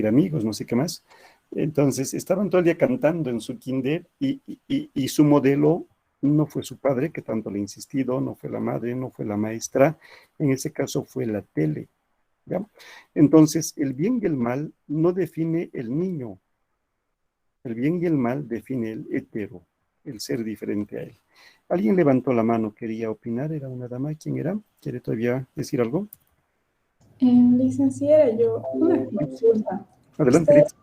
amigos, no sé qué más. Entonces, estaban todo el día cantando en su kinder y su modelo no fue su padre, que tanto le ha insistido, no fue la madre, no fue la maestra, en ese caso fue la tele, ¿ya? Entonces, el bien y el mal no define el niño, el bien y el mal define el hetero, el ser diferente a él. Alguien levantó la mano, quería opinar, era una dama, ¿quién era? ¿Quiere todavía decir algo? Licenciada, yo una consulta. Adelante, Usted, Liz.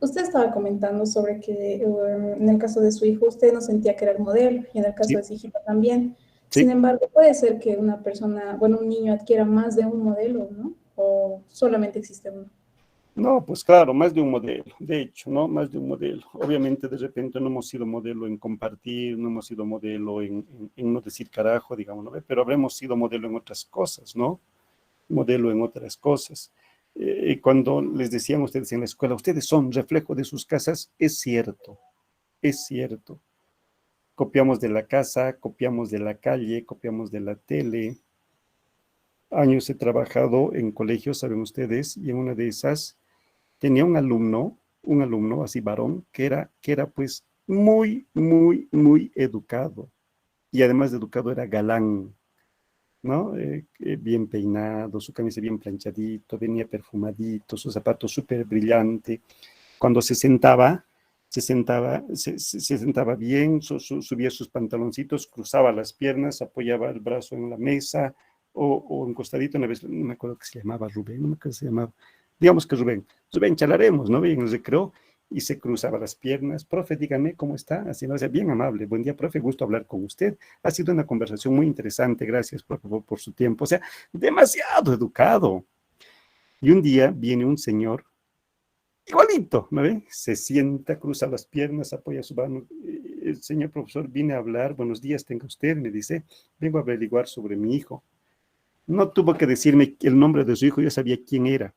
usted estaba comentando sobre que en el caso de su hijo usted no sentía que era el modelo y en el caso Sí, de su hijita también. Sin sí. embargo, puede ser que una persona, bueno, un niño adquiera más de un modelo, ¿no? O solamente existe uno. No, pues claro, más de un modelo, de hecho, ¿no? Más de un modelo. Obviamente, de repente no hemos sido modelo en compartir, no hemos sido modelo en no decir carajo, digamos, ¿no? Pero habremos sido modelo en otras cosas, ¿no? Modelo en otras cosas. Cuando les decían ustedes en la escuela, ustedes son reflejo de sus casas, es cierto, es cierto. Copiamos de la casa, copiamos de la calle, copiamos de la tele. Años he trabajado en colegios, saben ustedes, y en una de esas tenía un alumno así varón, que era pues muy educado. Y además de educado era galán, ¿no? Bien peinado, su camisa bien planchadito, venía perfumadito, sus zapatos súper brillante. Cuando se sentaba bien, subía sus pantaloncitos, cruzaba las piernas, apoyaba el brazo en la mesa o encostadito. Una vez, no me acuerdo que se llamaba Rubén, no me acuerdo que se llamaba, digamos que Rubén chalaremos, ¿no? Bien, nos recreó y se cruzaba las piernas. Profe, dígame cómo está. Así, ¿no? O sea, bien amable. Buen día, profe, gusto hablar con usted. Ha sido una conversación muy interesante. Gracias, profe, por su tiempo. O sea, demasiado educado. Y un día viene un señor igualito, ¿no ve? Se sienta, cruza las piernas, apoya su mano. El señor profesor viene a hablar, buenos días, tenga usted, me dice, vengo a averiguar sobre mi hijo. No tuvo que decirme el nombre de su hijo, yo sabía quién era,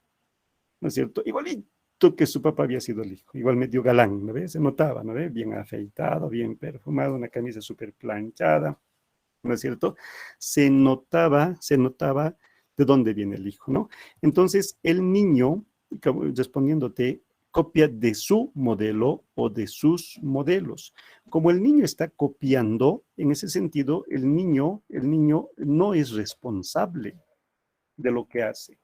¿no es cierto? Igualito que su papá había sido el hijo, igual medio galán, ¿no ve? Se notaba, ¿no ve? Bien afeitado, bien perfumado, una camisa súper planchada, ¿no es cierto? Se notaba de dónde viene el hijo, ¿no? Entonces, el niño, respondiéndote, copia de su modelo o de sus modelos. Como el niño está copiando, en ese sentido, el niño no es responsable de lo que hace.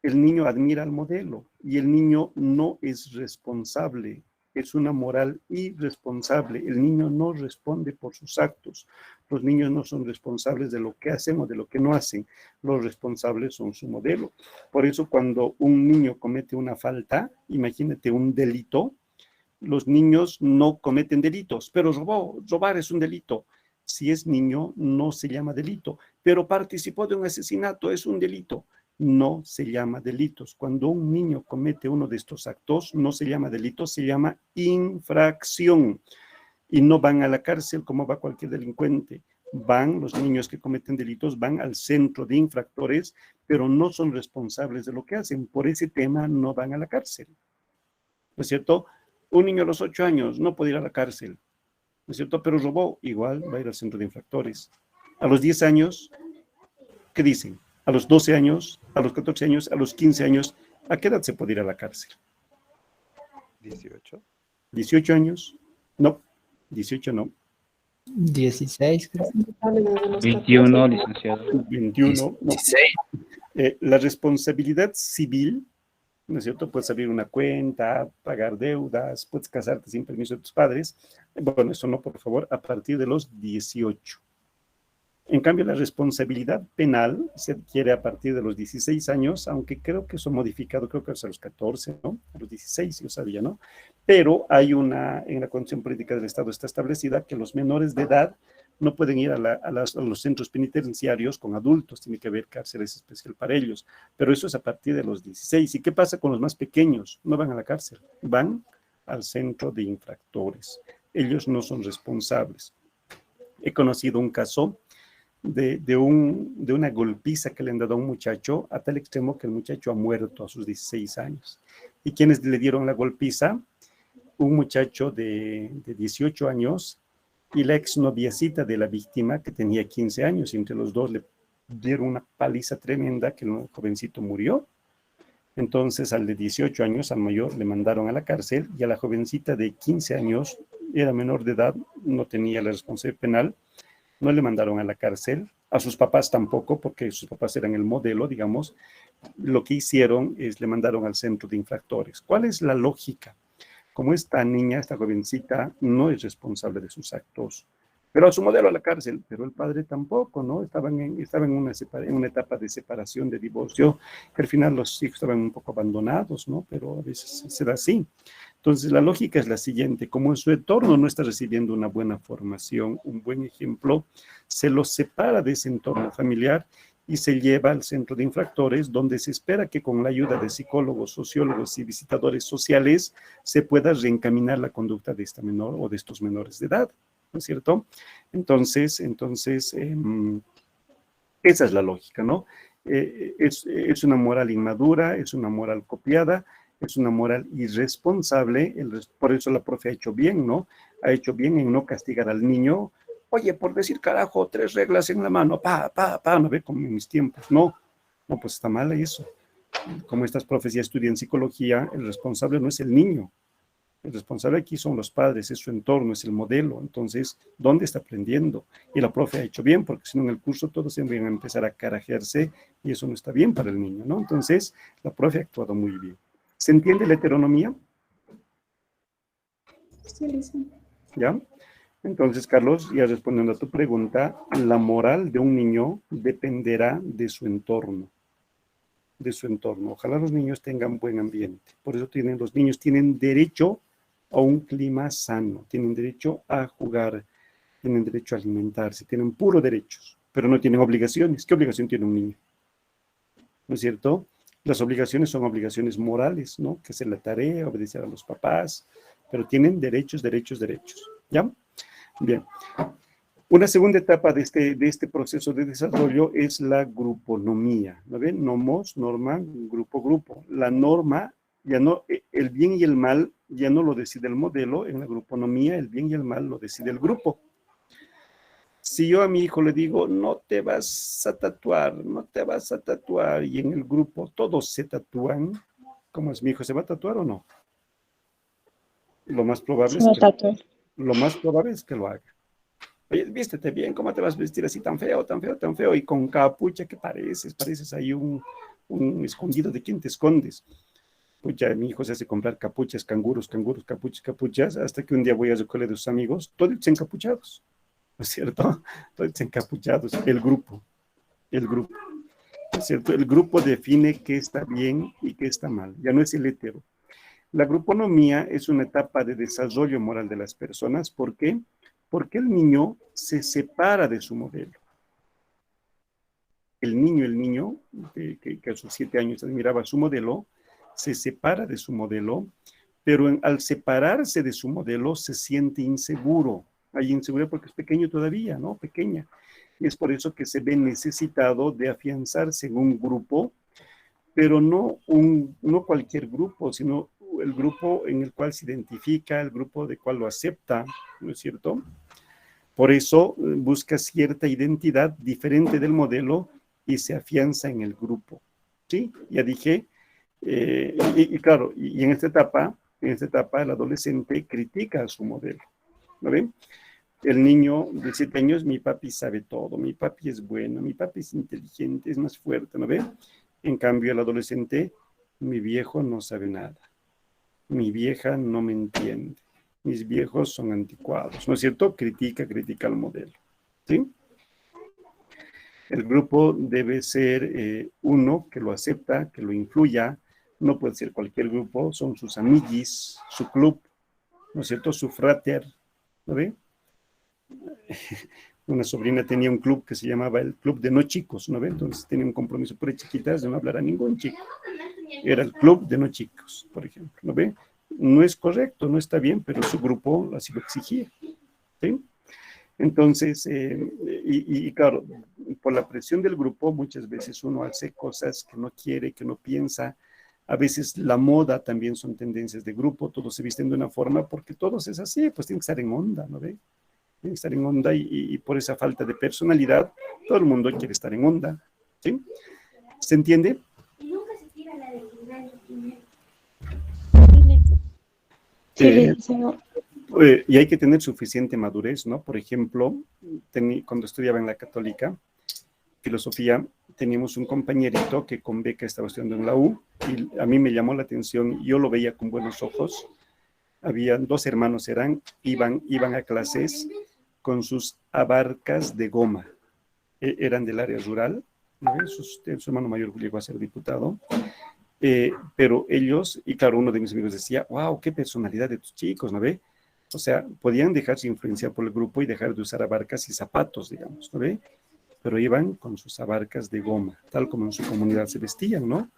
El niño admira al modelo y el niño no es responsable. es una moral irresponsable. El niño no responde por sus actos. Los niños no son responsables de lo que hacen o de lo que no hacen. Los responsables son su modelo. Por eso cuando un niño comete una falta, imagínate un delito, los niños no cometen delitos, pero robar es un delito. Si es niño, no se llama delito, pero participó de un asesinato, es un delito. No se llama delitos. Cuando un niño comete uno de estos actos, no se llama delito, se llama infracción. Y no van a la cárcel como va cualquier delincuente. Los niños que cometen delitos van al centro de infractores, pero no son responsables de lo que hacen. Por ese tema no van a la cárcel. ¿No es cierto? Un niño a los 8 años no puede ir a la cárcel, ¿no es cierto? Pero robó, igual va a ir al centro de infractores. A los 10 años, ¿qué dicen? A los 12 años, a los 14 años, a los 15 años, ¿a qué edad se puede ir a la cárcel? 18. 18 años, no, 18 no. 16, creo. 21, licenciado. 21, no. 16. La responsabilidad civil, ¿no es cierto? Puedes abrir una cuenta, pagar deudas, puedes casarte sin permiso de tus padres. Bueno, eso no, por favor, a partir de los 18. En cambio, la responsabilidad penal se adquiere a partir de los 16 años, aunque creo que eso modificado, creo que es a los 14, ¿no? A los 16, yo sabía, ¿no? Pero hay en la Constitución Política del Estado está establecida que los menores de edad no pueden ir a los centros penitenciarios con adultos, tiene que haber cárceles especiales para ellos, pero eso es a partir de los 16. ¿Y qué pasa con los más pequeños? No van a la cárcel, van al centro de infractores. Ellos no son responsables. He conocido un caso de una golpiza que le han dado a un muchacho a tal extremo que el muchacho ha muerto a sus 16 años. ¿Y quiénes le dieron la golpiza? Un muchacho de 18 años y la exnoviacita de la víctima que tenía 15 años. Y entre los dos le dieron una paliza tremenda que el jovencito murió. Entonces al de 18 años, al mayor, le mandaron a la cárcel y a la jovencita de 15 años, era menor de edad, no tenía la responsabilidad penal, no le mandaron a la cárcel, a sus papás tampoco, porque sus papás eran el modelo, digamos. Lo que hicieron es le mandaron al centro de infractores. ¿Cuál es la lógica? Como esta niña, esta jovencita, no es responsable de sus actos, pero a su modelo a la cárcel, pero el padre tampoco, ¿no? Estaban en una etapa de separación, de divorcio, que al final los hijos estaban un poco abandonados, ¿no? Pero a veces se da así. Entonces, la lógica es la siguiente: como en su entorno no está recibiendo una buena formación, un buen ejemplo, se los separa de ese entorno familiar y se lleva al centro de infractores, donde se espera que con la ayuda de psicólogos, sociólogos y visitadores sociales se pueda reencaminar la conducta de esta menor o de estos menores de edad, ¿no es cierto? Entonces, esa es la lógica, ¿no? Es una moral inmadura, es una moral copiada, es una moral irresponsable. Por eso la profe ha hecho bien, ¿no? Ha hecho bien en no castigar al niño. Oye, por decir carajo, 3 reglas en la mano, no ve como en mis tiempos. No, pues está mal eso. Como estas profes ya estudian psicología, el responsable no es el niño. El responsable aquí son los padres, es su entorno, es el modelo. Entonces, ¿dónde está aprendiendo? Y la profe ha hecho bien, porque si no en el curso todos se van a empezar a carajearse y eso no está bien para el niño, ¿no? Entonces, la profe ha actuado muy bien. ¿Se entiende la heteronomía? Sí, Lisa. ¿Ya? Entonces, Carlos, ya respondiendo a tu pregunta, la moral de un niño dependerá de su entorno. De su entorno. Ojalá los niños tengan buen ambiente. Por eso los niños tienen derecho a un clima sano, tienen derecho a jugar, tienen derecho a alimentarse, tienen puros derechos, pero no tienen obligaciones. ¿Qué obligación tiene un niño? ¿No es cierto? Las obligaciones son obligaciones morales, ¿no? Que hacer la tarea, obedecer a los papás, pero tienen derechos. ¿Ya? Bien. Una segunda etapa de este proceso de desarrollo es la gruponomía. ¿No ven? Nomos, norma, grupo. La norma, ya no, el bien y el mal ya no lo decide el modelo. En la gruponomía, el bien y el mal lo decide el grupo. Si yo a mi hijo le digo, no te vas a tatuar, y en el grupo todos se tatúan, ¿cómo es? ¿Mi hijo se va a tatuar o no? Lo más probable es que lo haga. Oye, vístete bien, ¿cómo te vas a vestir así tan feo? Y con capucha, ¿qué pareces? Pareces ahí un escondido. ¿De quién te escondes? Pues ya mi hijo se hace comprar capuchas, canguros, capuchas, capuchas, hasta que un día voy a su colegio de sus amigos, todos encapuchados, ¿no es cierto? Todos encapuchados, el grupo, ¿no es cierto? El grupo define qué está bien y qué está mal, ya no es el hetero. La gruponomía es una etapa de desarrollo moral de las personas. ¿Por qué? Porque el niño se separa de su modelo. El niño que a sus 7 años admiraba su modelo, se separa de su modelo, pero al separarse de su modelo se siente inseguro. Hay inseguridad porque es pequeño todavía, ¿no? Pequeña. Y es por eso que se ve necesitado de afianzarse en un grupo, pero no cualquier grupo, sino el grupo en el cual se identifica, el grupo de cual lo acepta, ¿no es cierto? Por eso busca cierta identidad diferente del modelo y se afianza en el grupo, ¿sí? Ya dije, claro, y en esta etapa el adolescente critica a su modelo, ¿no ven? El niño de 7 años, mi papi sabe todo, mi papi es bueno, mi papi es inteligente, es más fuerte, ¿no ven? En cambio, el adolescente, mi viejo no sabe nada, mi vieja no me entiende, mis viejos son anticuados, ¿no es cierto? Critica al modelo, ¿sí? El grupo debe ser uno que lo acepta, que lo influya, no puede ser cualquier grupo, son sus amiguis, su club, ¿no es cierto? Su frater, ¿no ve? Una sobrina tenía un club que se llamaba el Club de No Chicos, ¿no ve? Entonces tenía un compromiso por chiquitas de no hablar a ningún chico. Era el Club de No Chicos, por ejemplo, ¿no ve? No es correcto, no está bien, pero su grupo así lo exigía, ¿sí? Entonces, claro, por la presión del grupo, muchas veces uno hace cosas que no quiere, que no piensa. A veces la moda también son tendencias de grupo, todos se visten de una forma porque todos es así, pues tienen que estar en onda, ¿no ve? Tienen que estar en onda y por esa falta de personalidad, todo el mundo quiere estar en onda, ¿sí? ¿Se entiende? Sí, señor. Y hay que tener suficiente madurez, ¿no? Por ejemplo, cuando estudiaba en la Católica, filosofía, teníamos un compañerito que con beca estaba estudiando en la U y a mí me llamó la atención, yo lo veía con buenos ojos. Habían 2 hermanos, iban a clases con sus abarcas de goma. Eran del área rural, ¿no? Su hermano mayor llegó a ser diputado. Pero ellos, y claro, uno de mis amigos decía, wow, qué personalidad de tus chicos, ¿no ve? O sea, podían dejarse influenciar por el grupo y dejar de usar abarcas y zapatos, digamos, ¿no ve? Pero iban con sus abarcas de goma, tal como en su comunidad se vestían, ¿no?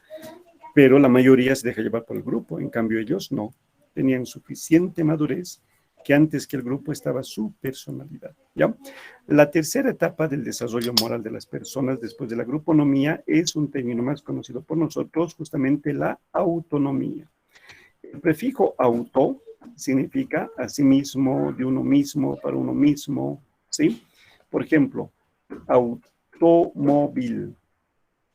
Pero la mayoría se deja llevar por el grupo, en cambio ellos no, tenían suficiente madurez que antes que el grupo estaba su personalidad, ¿ya? La tercera etapa del desarrollo moral de las personas después de la gruponomía es un término más conocido por nosotros, justamente la autonomía. El prefijo auto significa a sí mismo, de uno mismo, para uno mismo, ¿sí? Por ejemplo, automóvil,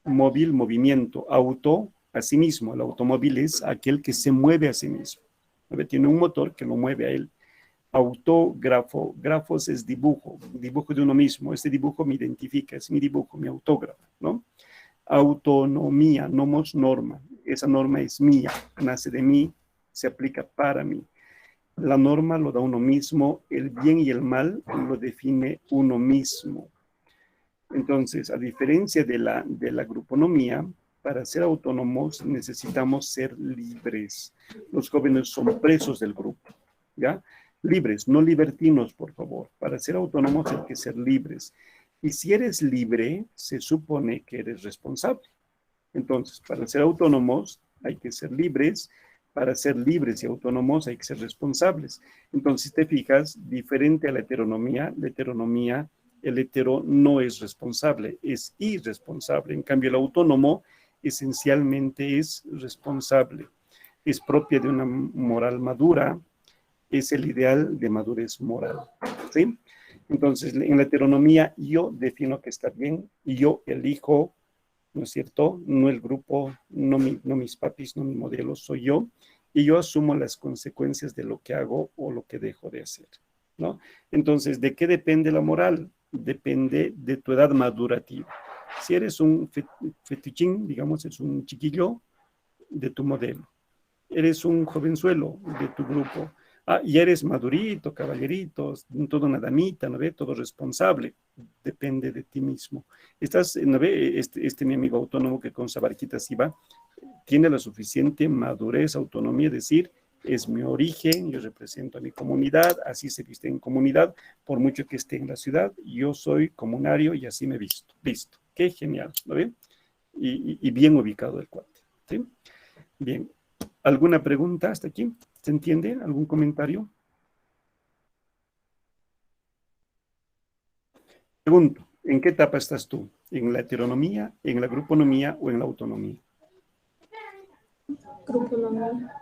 móvil, movimiento, auto, a sí mismo. El automóvil es aquel que se mueve a sí mismo. Tiene un motor que lo mueve a él. Autógrafo, grafos es dibujo de uno mismo. Este dibujo me identifica, es mi dibujo, mi autógrafo, ¿no? Autonomía, nomos norma. Esa norma es mía, nace de mí, se aplica para mí. La norma lo da uno mismo, el bien y el mal lo define uno mismo. Entonces, a diferencia de la gruponomía, para ser autónomos necesitamos ser libres. Los jóvenes son presos del grupo, ¿ya? Libres, no libertinos, por favor. Para ser autónomos hay que ser libres. Y si eres libre, se supone que eres responsable. Entonces, para ser autónomos hay que ser libres. Para ser libres y autónomos hay que ser responsables. Entonces, si te fijas, diferente a la heteronomía, el hetero no es responsable, es irresponsable. En cambio, el autónomo esencialmente es responsable, es propia de una moral madura, es el ideal de madurez moral, ¿sí? Entonces, en la heteronomía yo defino que está bien y yo elijo, ¿no es cierto? No el grupo, no mis papis, no mi modelo, soy yo, y yo asumo las consecuencias de lo que hago o lo que dejo de hacer, ¿no? Entonces, ¿de qué depende la moral? Depende de tu edad madurativa. Si eres un fetichín, digamos, es un chiquillo, de tu modelo. eres un jovenzuelo de tu grupo. Ah, y eres madurito, caballerito, toda una damita, ¿no ve? Todo responsable. Depende de ti mismo. Estás, ¿no ve? Mi amigo autónomo que con Sabarquitas iba, tiene la suficiente madurez, autonomía, es decir, es mi origen, yo represento a mi comunidad, así se viste en comunidad, por mucho que esté en la ciudad, yo soy comunario y así me visto. Listo. Qué genial, ¿lo ven? Y bien ubicado el cuate. ¿Sí? Bien. ¿Alguna pregunta hasta aquí? ¿Se entiende? ¿Algún comentario? Pregunto, ¿en qué etapa estás tú? ¿En la heteronomía, en la gruponomía o en la autonomía? Gruponomía.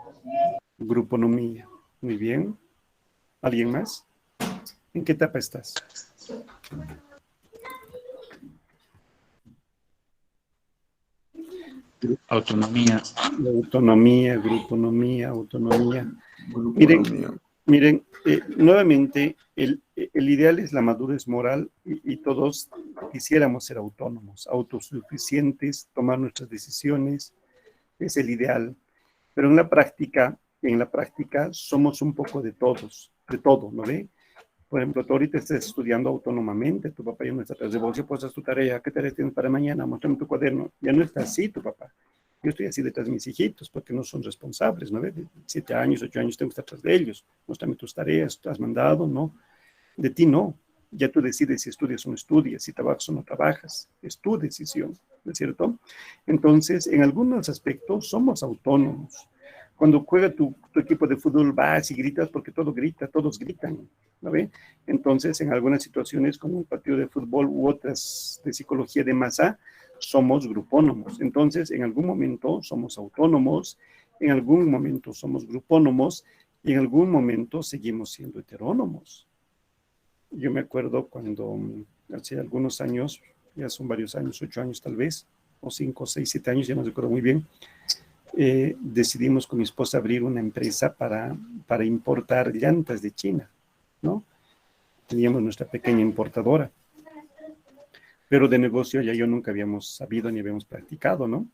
Gruponomía. Muy bien. ¿Alguien más? ¿En qué etapa estás? Autonomía. Autonomía, gruponomía, autonomía. Miren, nuevamente, el ideal es la madurez moral y todos quisiéramos ser autónomos, autosuficientes, tomar nuestras decisiones, es el ideal. Pero en la práctica somos un poco de todos, de todo, ¿no ve? Por ejemplo, tú ahorita estás estudiando autónomamente, tu papá ya no está atrás de vos, ya puedes hacer tu tarea, ¿qué tarea tienes para mañana? Muéstrame tu cuaderno. Ya no está así tu papá. Yo estoy así detrás de mis hijitos porque no son responsables, ¿no ves? De 7 años, 8 años tengo que estar atrás de ellos. Muéstrame tus tareas, te has mandado, ¿no? De ti no. Ya tú decides si estudias o no estudias, si trabajas o no trabajas. Es tu decisión, ¿no es cierto? Entonces, en algunos aspectos somos autónomos. Cuando juega tu equipo de fútbol, vas y gritas porque todo grita, todos gritan, ¿no ve? Entonces, en algunas situaciones, como un partido de fútbol u otras de psicología de masa, somos grupónomos. Entonces, en algún momento somos autónomos, en algún momento somos grupónomos y en algún momento seguimos siendo heterónomos. Yo me acuerdo cuando hace algunos años, ya son varios años, 8 años tal vez, o 5, 6, 7 años, ya no recuerdo muy bien, decidimos con mi esposa abrir una empresa para importar llantas de China, ¿no? Teníamos nuestra pequeña importadora, pero de negocio ya yo nunca habíamos sabido ni habíamos practicado, ¿no?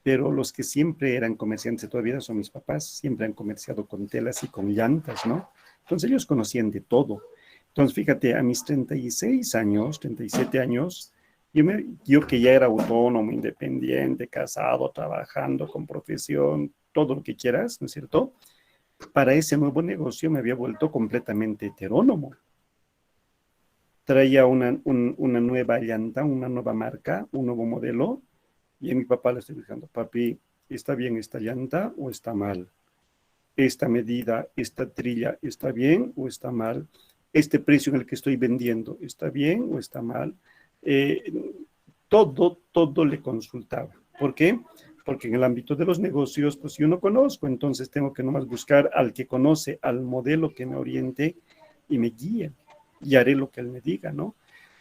Pero los que siempre eran comerciantes de toda vida son mis papás, siempre han comerciado con telas y con llantas, ¿no? Entonces ellos conocían de todo. Entonces fíjate, a mis 36 años, 37 años, yo que ya era autónomo, independiente, casado, trabajando con profesión, todo lo que quieras, ¿no es cierto? Para ese nuevo negocio me había vuelto completamente heterónomo. Traía una nueva llanta, una nueva marca, un nuevo modelo, y a mi papá le estoy diciendo, papi, ¿está bien esta llanta o está mal? ¿Esta medida, esta trilla, está bien o está mal? ¿Este precio en el que estoy vendiendo, está bien o está mal? Todo le consultaba. ¿Por qué? Porque en el ámbito de los negocios, pues yo no conozco, entonces tengo que nomás buscar al que conoce, al modelo que me oriente y me guíe, y haré lo que él me diga, ¿no?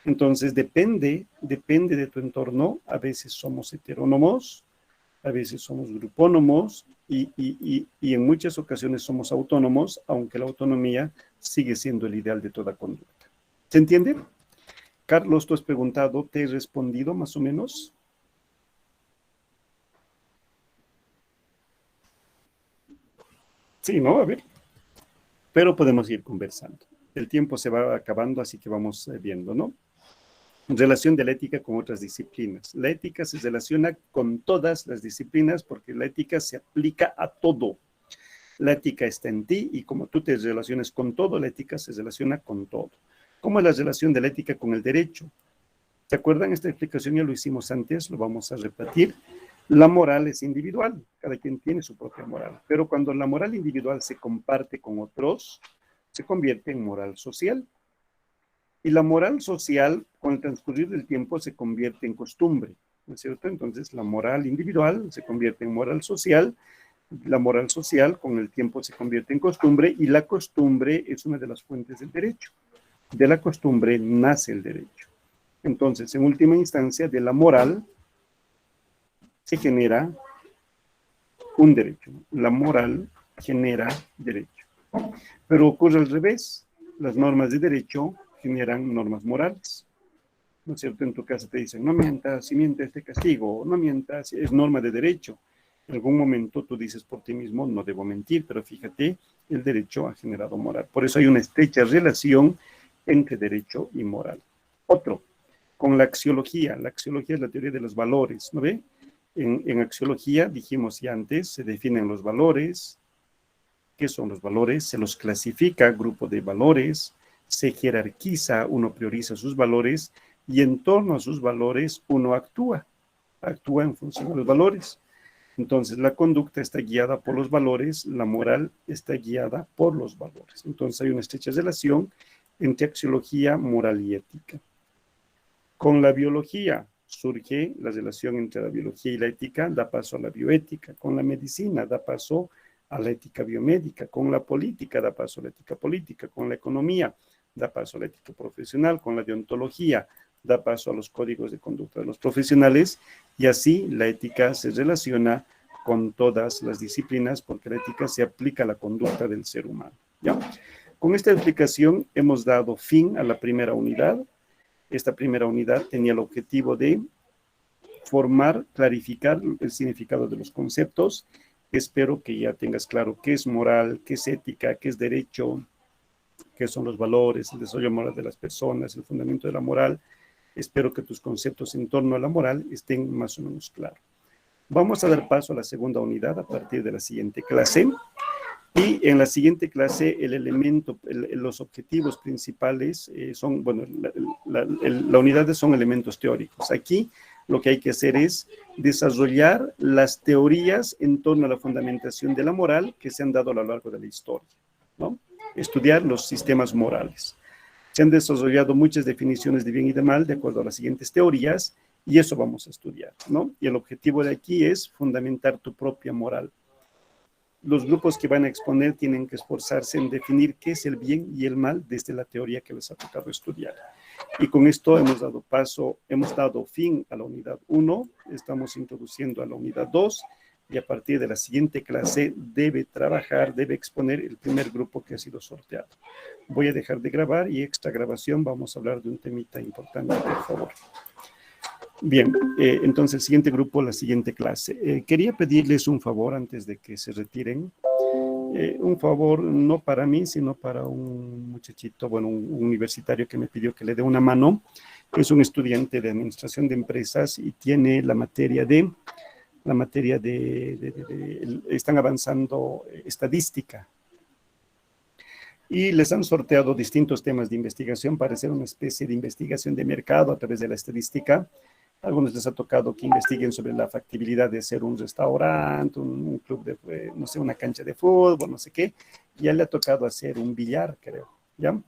Entonces depende de tu entorno, a veces somos heterónomos, a veces somos grupónomos y en muchas ocasiones somos autónomos, aunque la autonomía sigue siendo el ideal de toda conducta. ¿Se entiende? Carlos, tú has preguntado, ¿te he respondido más o menos? Sí, ¿no? A ver. Pero podemos ir conversando. El tiempo se va acabando, así que vamos viendo, ¿no? Relación de la ética con otras disciplinas. La ética se relaciona con todas las disciplinas porque la ética se aplica a todo. La ética está en ti y como tú te relacionas con todo, la ética se relaciona con todo. ¿Cómo es la relación de la ética con el derecho? ¿Se acuerdan? Esta explicación ya lo hicimos antes, lo vamos a repetir. La moral es individual, cada quien tiene su propia moral, pero cuando la moral individual se comparte con otros, se convierte en moral social. Y la moral social, con el transcurrir del tiempo, se convierte en costumbre, ¿no es cierto? Entonces, la moral individual se convierte en moral social, la moral social con el tiempo se convierte en costumbre, y la costumbre es una de las fuentes del derecho. De la costumbre nace el derecho. Entonces, en última instancia, de la moral se genera un derecho. La moral genera derecho. Pero ocurre al revés. Las normas de derecho generan normas morales. ¿No es cierto? En tu casa te dicen, no mientas, si mientes te castigo, no mientas, es norma de derecho. En algún momento tú dices por ti mismo, no debo mentir, pero fíjate, el derecho ha generado moral. Por eso hay una estrecha relación entre derecho y moral. Otro, con la axiología. La axiología es la teoría de los valores, ¿no ve? En axiología, dijimos ya antes, se definen los valores. ¿Qué son los valores? Se los clasifica, grupo de valores, se jerarquiza, uno prioriza sus valores y en torno a sus valores uno actúa en función de los valores. Entonces, la conducta está guiada por los valores, la moral está guiada por los valores. Entonces, hay una estrecha relación entre axiología, moral y ética. Con la biología surge la relación entre la biología y la ética, da paso a la bioética. Con la medicina da paso a la ética biomédica. Con la política da paso a la ética política. Con la economía da paso a la ética profesional. Con la deontología da paso a los códigos de conducta de los profesionales, y así la ética se relaciona con todas las disciplinas, porque la ética se aplica a la conducta del ser humano. ¿Ya? Con esta explicación hemos dado fin a la primera unidad. Esta primera unidad tenía el objetivo de formar, clarificar el significado de los conceptos. Espero que ya tengas claro qué es moral, qué es ética, qué es derecho, qué son los valores, el desarrollo moral de las personas, el fundamento de la moral. Espero que tus conceptos en torno a la moral estén más o menos claros. Vamos a dar paso a la segunda unidad a partir de la siguiente clase. Y en la siguiente clase, los objetivos principales son, bueno, la unidad son elementos teóricos. Aquí lo que hay que hacer es desarrollar las teorías en torno a la fundamentación de la moral que se han dado a lo largo de la historia, ¿no? Estudiar los sistemas morales. Se han desarrollado muchas definiciones de bien y de mal de acuerdo a las siguientes teorías, y eso vamos a estudiar, ¿no? Y el objetivo de aquí es fundamentar tu propia moral. Los grupos que van a exponer tienen que esforzarse en definir qué es el bien y el mal desde la teoría que les ha tocado estudiar. Y con esto hemos dado fin a la unidad 1, estamos introduciendo a la unidad 2, y a partir de la siguiente clase debe exponer el primer grupo que ha sido sorteado. Voy a dejar de grabar y extra grabación vamos a hablar de un temita importante, por favor. Bien, entonces el siguiente grupo, la siguiente clase. Quería pedirles un favor antes de que se retiren. Un favor no para mí, sino para un muchachito, bueno, un universitario que me pidió que le dé una mano. Es un estudiante de administración de empresas y tiene la materia de están avanzando estadística. Y les han sorteado distintos temas de investigación para hacer una especie de investigación de mercado a través de la estadística. A algunos les ha tocado que investiguen sobre la factibilidad de hacer un restaurante, un club de, no sé, una cancha de fútbol, no sé qué. Ya le ha tocado hacer un billar, creo, ¿ya?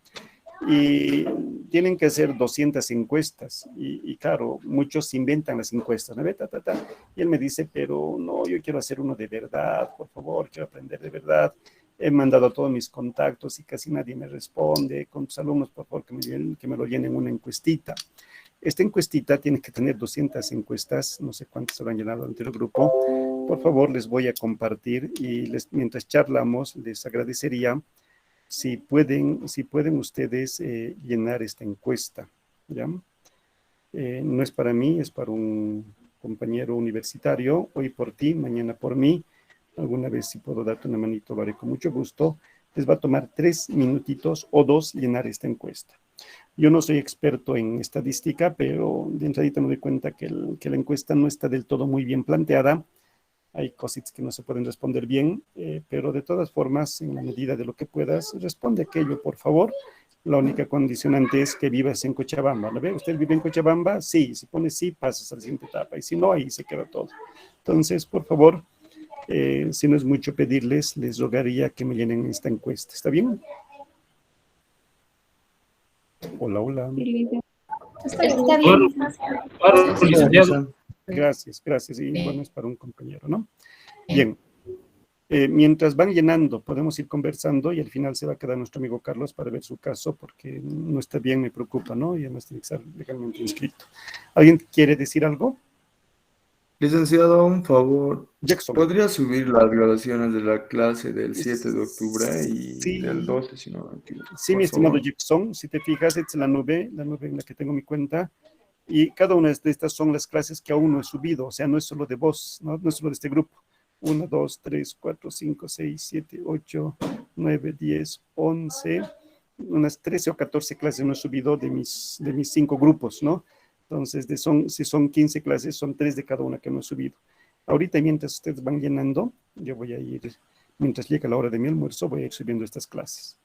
Y tienen que hacer 200 encuestas. Y claro, muchos inventan las encuestas, ¿no? Y él me dice, pero no, yo quiero hacer uno de verdad, por favor, quiero aprender de verdad. He mandado a todos mis contactos y casi nadie me responde. Con tus alumnos, por favor, que me lo llenen una encuestita. Esta encuestita tiene que tener 200 encuestas, no sé cuántas habrán llenado ante el grupo. Por favor, les voy a compartir y mientras charlamos, les agradecería si pueden ustedes llenar esta encuesta, ¿ya? No es para mí, es para un compañero universitario, hoy por ti, mañana por mí. Alguna vez si puedo darte una manito, lo haré con mucho gusto. Les va a tomar 3 minutitos o 2 llenar esta encuesta. Yo no soy experto en estadística, pero de entradita me doy cuenta que la encuesta no está del todo muy bien planteada. Hay cositas que no se pueden responder bien, pero de todas formas, en la medida de lo que puedas, responde aquello, por favor. La única condicionante es que vivas en Cochabamba. ¿Lo ve? ¿Usted vive en Cochabamba? Sí. Si pone sí, pasas a la siguiente etapa. Y si no, ahí se queda todo. Entonces, por favor, si no es mucho pedirles, les rogaría que me llenen esta encuesta. ¿Está bien? Hola, hola. Está bien. Gracias. Y bueno, es para un compañero, ¿no? Bien. Mientras van llenando, podemos ir conversando y al final se va a quedar nuestro amigo Carlos para ver su caso porque no está bien, me preocupa, ¿no? Y además tiene que estar legalmente inscrito. ¿Alguien quiere decir algo? Licenciado, un favor. Jackson. ¿Podría subir las grabaciones de la clase del 7 de octubre y Sí. del 12, si no me equivoco? Sí, mi estimado Jackson, si te fijas, esta es la nube en la que tengo mi cuenta, y cada una de estas son las clases que aún no he subido, o sea, no es solo de vos, no es solo de este grupo, 1, 2, 3, 4, 5, 6, 7, 8, 9, 10, 11, unas 13 o 14 clases no he subido de mis 5 grupos, ¿no? Entonces, si son 15 clases, son 3 de cada una que no he subido. Ahorita, mientras ustedes van llenando, yo voy a ir, mientras llega la hora de mi almuerzo, voy a ir subiendo estas clases.